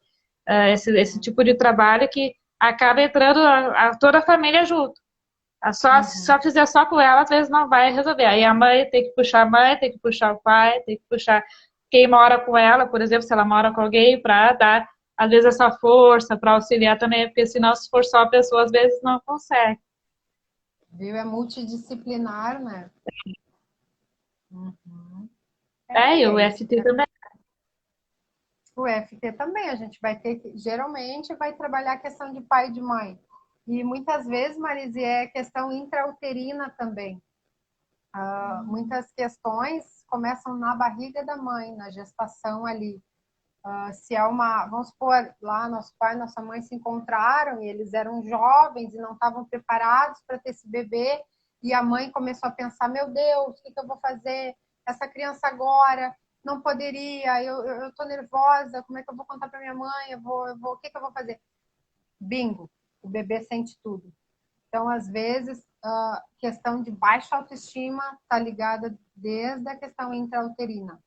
esse tipo de trabalho que acaba entrando toda a família junto. Se Uhum. só fizer só com ela, às vezes não vai resolver. Aí a mãe tem que puxar a mãe, tem que puxar o pai, tem que puxar quem mora com ela, por exemplo, se ela mora com alguém, para dar, às vezes, essa força, para auxiliar também, porque senão, se for só a pessoa, às vezes não consegue. Viu? É multidisciplinar, né? Uhum. E E o é isso. FT também. O FT também, a gente vai ter que, geralmente, vai trabalhar a questão de pai e de mãe. E muitas vezes, Marise, é questão intrauterina também. Muitas questões começam na barriga da mãe, na gestação ali. Se é uma, vamos supor, lá nosso pai e nossa mãe se encontraram e eles eram jovens e não estavam preparados para ter esse bebê, e a mãe começou a pensar, meu Deus, o que eu vou fazer? Essa criança agora não poderia, eu tô nervosa, como é que eu vou contar para minha mãe? O que eu vou fazer? Bingo, o bebê sente tudo. Então, às vezes, a questão de baixa autoestima está ligada desde a questão intrauterina,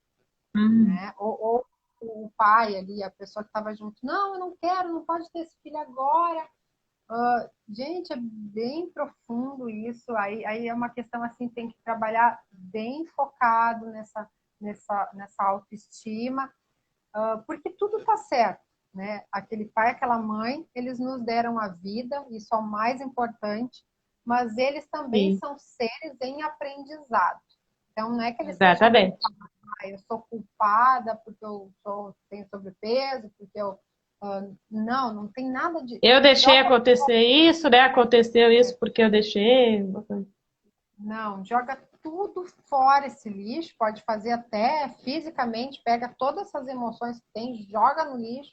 Hum. né? Ou o pai ali, a pessoa que estava junto, não, eu não quero, não pode ter esse filho agora. Gente, é bem profundo isso. Aí é uma questão assim, tem que trabalhar bem focado nessa autoestima, porque tudo está certo, né? Aquele pai, aquela mãe, eles nos deram a vida, isso é o mais importante, mas eles também Sim, são seres em aprendizado. Então, não é que eles sejam exatamente. culpados, eu sou culpada porque tenho sobrepeso, porque eu. Não, não tem nada de. Eu deixei Joga, acontecer isso, né? Aconteceu isso porque eu deixei. não, joga tudo fora esse lixo, pode fazer até fisicamente, pega todas essas emoções que tem, joga no lixo,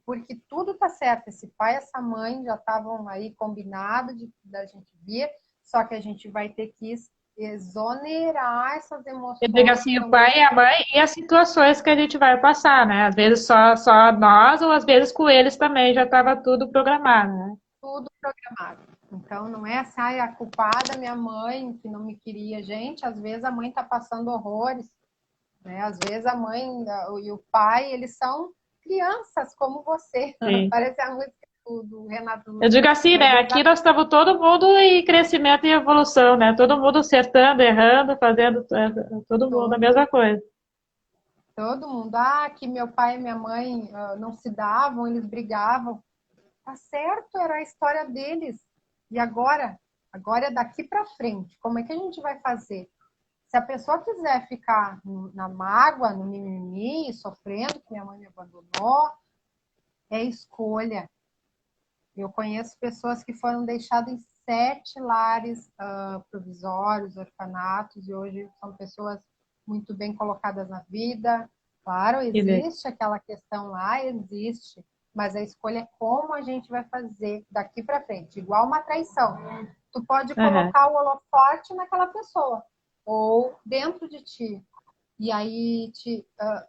porque tudo tá certo. Esse pai e essa mãe já estavam aí combinados da gente vir, só que a gente vai ter que exonerar essas Eu digo emoções assim, o também. pai e a mãe e as situações que a gente vai passar, né? Às vezes só nós, ou às vezes com eles também já estava tudo programado, né? Tudo programado. Então, não é assim, a culpada é minha mãe que não me queria. Gente, às vezes a mãe está passando horrores, né? Às vezes a mãe e o pai, eles são crianças como você. Sim. Parece a música do Renato Eu digo assim, né? Aqui nós estamos todo mundo em crescimento e evolução, né? Todo mundo acertando, errando, fazendo todo mundo a todo, mesma coisa. todo mundo. Que meu pai e minha mãe não se davam, eles brigavam. Tá certo, era a história deles. E agora? Agora é daqui para frente. Como é que a gente vai fazer? Se a pessoa quiser ficar na mágoa, no mimimi, sofrendo que minha mãe me abandonou, é escolha. Eu conheço pessoas que foram deixadas 7 lares provisórios, orfanatos, e hoje são pessoas muito bem colocadas na vida. Claro, existe aquela questão lá, existe, mas a escolha é como a gente vai fazer daqui para frente. Igual uma traição. Tu pode colocar o holofote naquela pessoa, ou dentro de ti. E aí te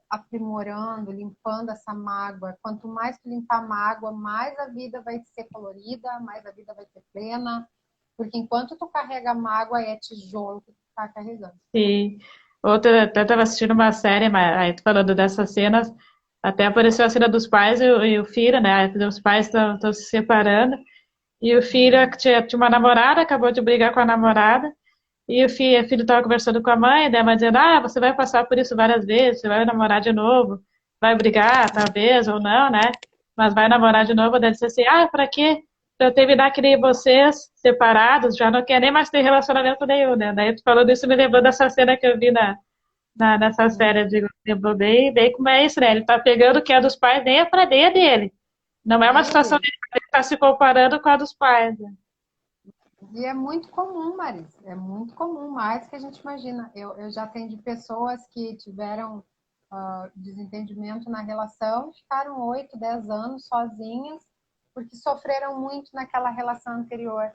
aprimorando, limpando essa mágoa. Quanto mais tu limpar a mágoa, mais a vida vai ser colorida, mais a vida vai ser plena. Porque enquanto tu carrega a mágoa, é tijolo que tu tá carregando. Sim. Outra, até estava assistindo uma série, mas aí falando dessas cenas, até apareceu a cena dos pais e o filho, né? Os pais estão se separando, e o filho tinha uma namorada, acabou de brigar com a namorada, e o filho estava conversando com a mãe, daí a mãe dizendo, você vai passar por isso várias vezes, você vai namorar de novo, vai brigar, talvez, ou não, né? Mas vai namorar de novo, daí ele disse assim, pra quê? Pra eu terminar que nem vocês, separados, já não quer nem mais ter relacionamento nenhum, né? Daí tu falando isso, me lembrou dessa cena que eu vi nessa série, eu digo, lembrou bem como é isso, né? Ele tá pegando o que é dos pais, nem é pra nem é dele. Não é uma situação dele, ele tá se comparando com a dos pais, né? E é muito comum, Maris, é muito comum, mais que a gente imagina. Eu já atendi pessoas que tiveram desentendimento na relação, ficaram 8, 10 anos sozinhas, porque sofreram muito naquela relação anterior.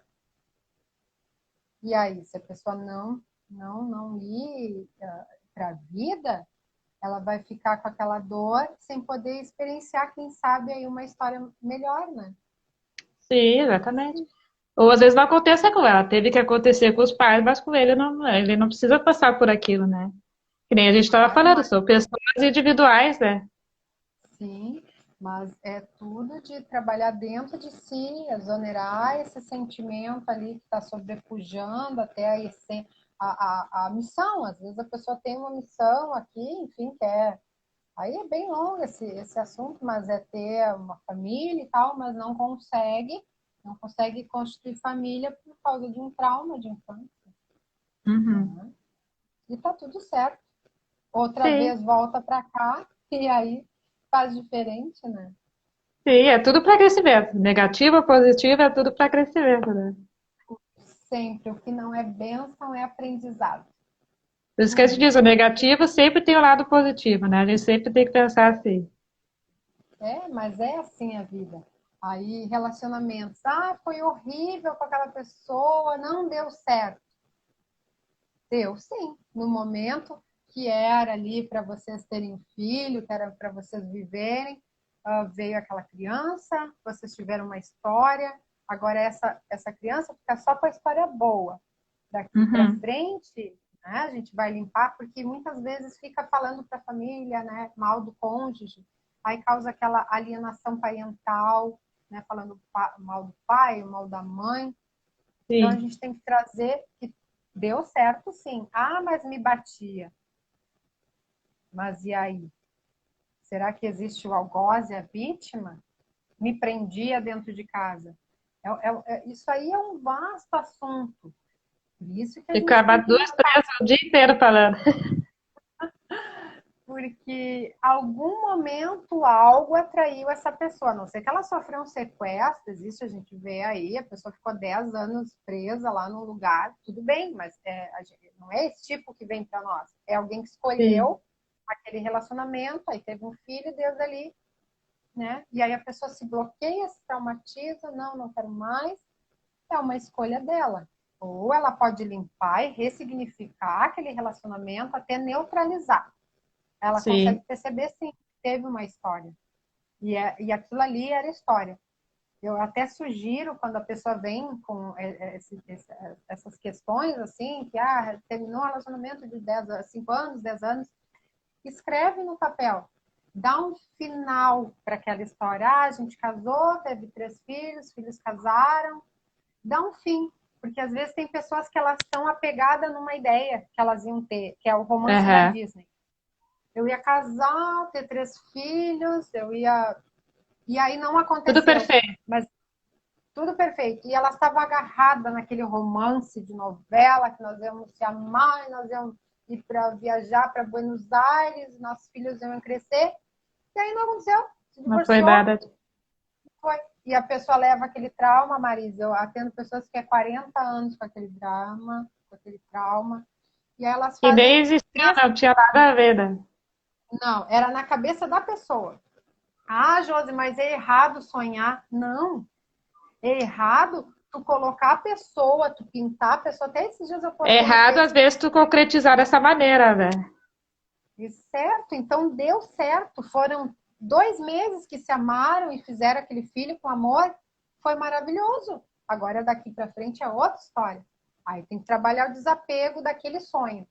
E aí, se a pessoa não ir para a vida, ela vai ficar com aquela dor sem poder experienciar, quem sabe, aí uma história melhor, né? Sim, exatamente. Ou às vezes não acontece com ela, teve que acontecer com os pais, mas com ele não precisa passar por aquilo, né? Que nem a gente estava Claro, falando, mas são pessoas individuais, né? sim, mas é tudo de trabalhar dentro de si, exonerar esse sentimento ali que está sobrepujando até a missão. Às vezes a pessoa tem uma missão aqui, enfim, quer. Aí é bem longo esse assunto, mas é ter uma família e tal, mas não consegue constituir família por causa de um trauma de infância. Uhum. Né? E tá tudo certo. Outra Sim, vez volta para cá e aí faz diferente, né? sim, é tudo para crescimento. Negativo ou positivo é tudo para crescimento, né? Sempre. O que não é bênção é aprendizado. Por isso que a gente diz, o negativo sempre tem o lado positivo, né? A gente sempre tem que pensar assim. É, mas é assim a vida. Aí, relacionamentos. Foi horrível com aquela pessoa, não deu certo. Deu, sim. No momento que era ali para vocês terem um filho, que era para vocês viverem, veio aquela criança, vocês tiveram uma história. Agora, essa criança fica só com a história boa. Daqui para Uhum. frente, né, a gente vai limpar, porque muitas vezes fica falando para a família, né, mal do cônjuge, aí causa aquela alienação parental, né, falando mal do pai, mal da mãe. Então a Sim. gente tem que trazer que deu certo, sim. Mas me batia. Mas e aí? Será que existe o algoz, a vítima? Me prendia dentro de casa. Isso aí é um vasto assunto. Por isso que a gente Ficava tem que duas, três, o dia inteiro falando. porque algum momento algo atraiu essa pessoa, a não ser que ela sofreu um sequestro, existe, a gente vê aí, a pessoa ficou 10 anos presa lá no lugar, tudo bem, mas não é esse tipo que vem para nós, é alguém que Sim. escolheu aquele relacionamento, aí teve um filho desde ali, né? E aí a pessoa se bloqueia, se traumatiza, não quero mais, é uma escolha dela. Ou ela pode limpar e ressignificar aquele relacionamento até neutralizar. Ela consegue Sim. perceber, sim, que teve uma história. E aquilo ali era história. Eu até sugiro, quando a pessoa vem com essas questões, assim, que terminou um relacionamento de 5 anos, 10 anos, escreve no papel. Dá um final para aquela história. A gente casou, teve 3 filhos, filhos casaram. Dá um fim. Porque às vezes tem pessoas que elas estão apegadas numa ideia que elas iam ter, que é o romance da Aham. Disney. Eu ia casar, ter 3 filhos, eu ia. E aí não Tudo aconteceu. perfeito. Mas tudo perfeito. E ela estava agarrada naquele romance de novela, que nós íamos se amar, nós íamos ir para viajar para Buenos Aires, nossos filhos iam crescer. E aí não aconteceu. Se Não foi divorciou, nada. foi. e a pessoa leva aquele trauma, Marisa. Eu atendo pessoas que há 40 anos com aquele drama, com aquele trauma, e aí elas E nem fazem existia, três. não tinha nada a ver, né? Não, era na cabeça da pessoa. Ah, Josi, mas é errado sonhar. Não, é errado tu colocar a pessoa, tu pintar a pessoa. Até esses dias eu É postei no errado, às Facebook. vezes, tu concretizar dessa maneira, né? Certo, então deu certo. Foram 2 meses que se amaram e fizeram aquele filho com amor. Foi maravilhoso. Agora daqui para frente é outra história. Aí tem que trabalhar o desapego daquele sonho.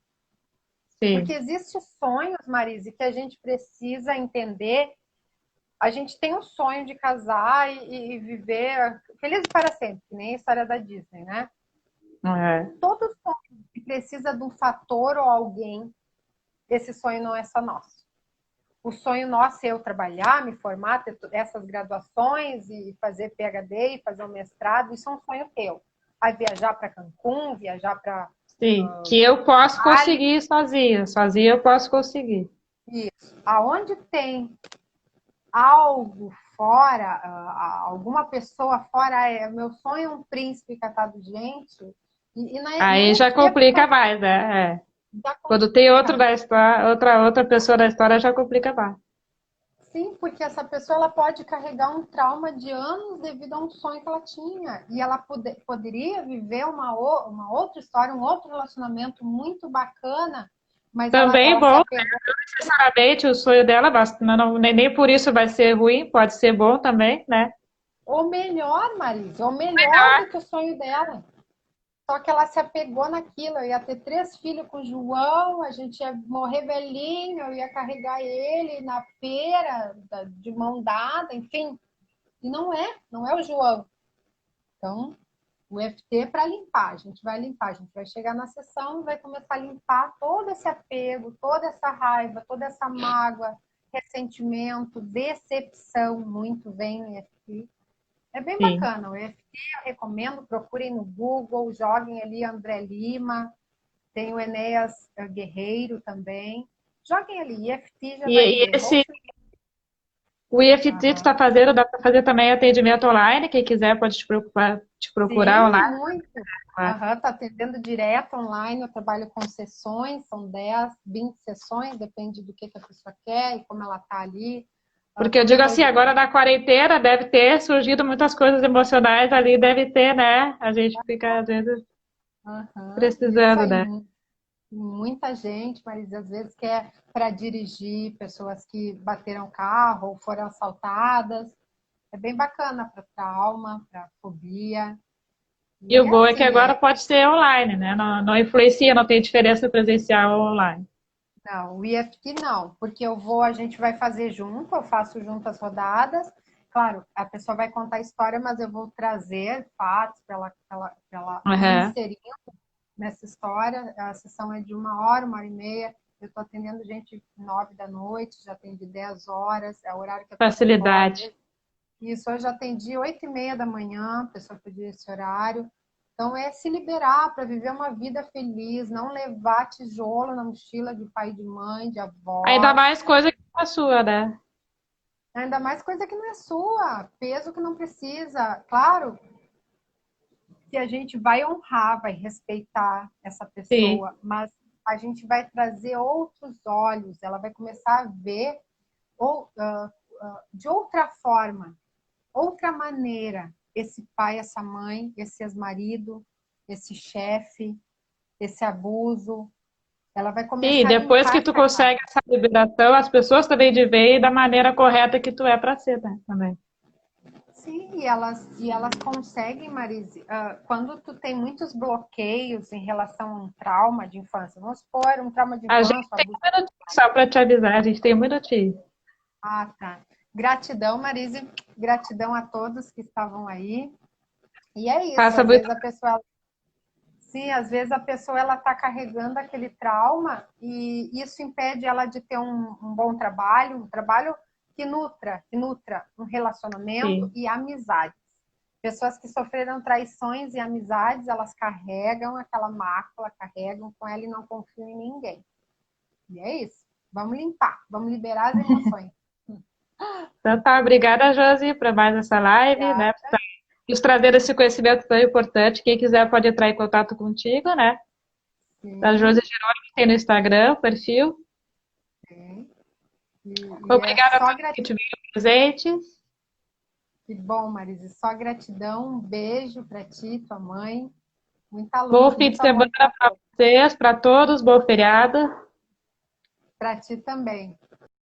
Porque Sim. existem sonhos, Marise, que a gente precisa entender. A gente tem um sonho de casar e viver feliz para sempre, que nem a história da Disney, né? É. Todo sonho que precisa de um fator ou alguém, esse sonho não é só nosso. O sonho nosso é eu trabalhar, me formar, ter essas graduações e fazer PhD e fazer um mestrado, isso é um sonho teu. Aí viajar para Cancún, viajar para Sim, que eu posso Bali, conseguir sozinha. Sozinha eu posso conseguir. isso. Aonde tem algo fora, alguma pessoa fora, meu sonho é um príncipe catado de gente, e no Aí já EFT complica mais, né? É. já Quando tem outro complica. da história, outra pessoa da história, já complica mais. Sim, porque essa pessoa ela pode carregar um trauma de anos devido a um sonho que ela tinha. E ela poderia viver uma outra história, um outro relacionamento muito bacana, mas Também ela se bom, apegou. necessariamente, o sonho dela, nem por isso vai ser ruim, pode ser bom também, né? Ou melhor, Marisa, ou melhor do que o sonho dela. Só que ela se apegou naquilo. Eu ia ter 3 filhos com o João, a gente ia morrer velhinho, eu ia carregar ele na feira, de mão dada, enfim. E não é o João. Então, o EFT é para limpar. A gente vai limpar, a gente vai chegar na sessão e vai começar a limpar todo esse apego, toda essa raiva, toda essa mágoa, ressentimento, decepção, muito vem no EFT. É bem Sim. bacana. O EFT eu recomendo, procurem no Google, joguem ali André Lima, tem o Enéas Guerreiro também. Joguem ali, EFT já vai E ver. esse, o IFT tu Aham. está fazendo, dá para fazer também atendimento online, quem quiser pode te procurar Sim, online. muito. Né? Aham, tá atendendo direto online, eu trabalho com sessões, são 10, 20 sessões, depende do que a pessoa quer e como ela tá ali. Porque eu Como digo eu assim, vou. agora na quarentena deve ter surgido muitas coisas emocionais ali, deve ter, né? A gente fica, às vezes, Aham, isso precisando, aí. né? Muita gente, mas às vezes quer para dirigir pessoas que bateram carro ou foram assaltadas. É bem bacana para trauma, para fobia. E E o é bom é que assim, agora pode ser online, né? Não influencia, não tem diferença presencial ou online. não, o IFT não, porque a gente vai fazer junto, eu faço junto as rodadas. Claro, a pessoa vai contar a história, mas eu vou trazer fatos para ela ir Uhum. inserindo nessa história. A sessão é de 1 hora e meia. Eu estou atendendo gente 9 da noite, já atendi 10 horas, é o horário que a pessoa Facilidade. pode. Isso, eu já atendi 8h30 da manhã, a pessoa pediu esse horário. Então, é se liberar para viver uma vida feliz, não levar tijolo na mochila de pai e de mãe, de Ainda avós. mais coisa que é sua, né? Ainda mais coisa que não é sua, peso que não precisa. Claro que a gente vai honrar, vai respeitar essa Sim. pessoa, mas a gente vai trazer outros olhos, ela vai começar a ver de outra forma, outra maneira, esse pai, essa mãe, esse ex-marido, esse chefe, esse abuso. Ela vai Sim, começar a depois que limpar tu essa casa. consegue essa liberação, as pessoas também de ver da maneira correta que tu é para ser, né? Também. Sim, e elas conseguem, Marise, quando tu tem muitos bloqueios em relação a um trauma de infância, vamos supor, um trauma de A gente infância, um tem abuso. um minutinho só para te avisar, a gente tem um minutinho. Ah, tá. Gratidão, Marise, gratidão a todos que estavam aí. E é isso, Faça às muito. vezes a pessoa. Sim, às vezes a pessoa ela está carregando aquele trauma e isso impede ela de ter um bom trabalho, um trabalho que nutra um relacionamento Sim. e amizades. Pessoas que sofreram traições e amizades, elas carregam aquela mácula, carregam com ela e não confiam em ninguém. E é isso. Vamos limpar, vamos liberar as emoções. Então tá, obrigada, Josi, por mais essa live, né? Obrigada. Nos trazer esse conhecimento tão importante. Quem quiser pode entrar em contato contigo, né? Da Josi Sim, Jerônimo, tem no Instagram, o perfil. sim. E é Obrigada a só todos que gratidão. estiveram presentes. Que bom, Marise. Só gratidão. Um beijo para ti, tua mãe. Muita Bom luz, fim de muito amor semana para para todos. vocês, para todos, bom feriado. Para ti também.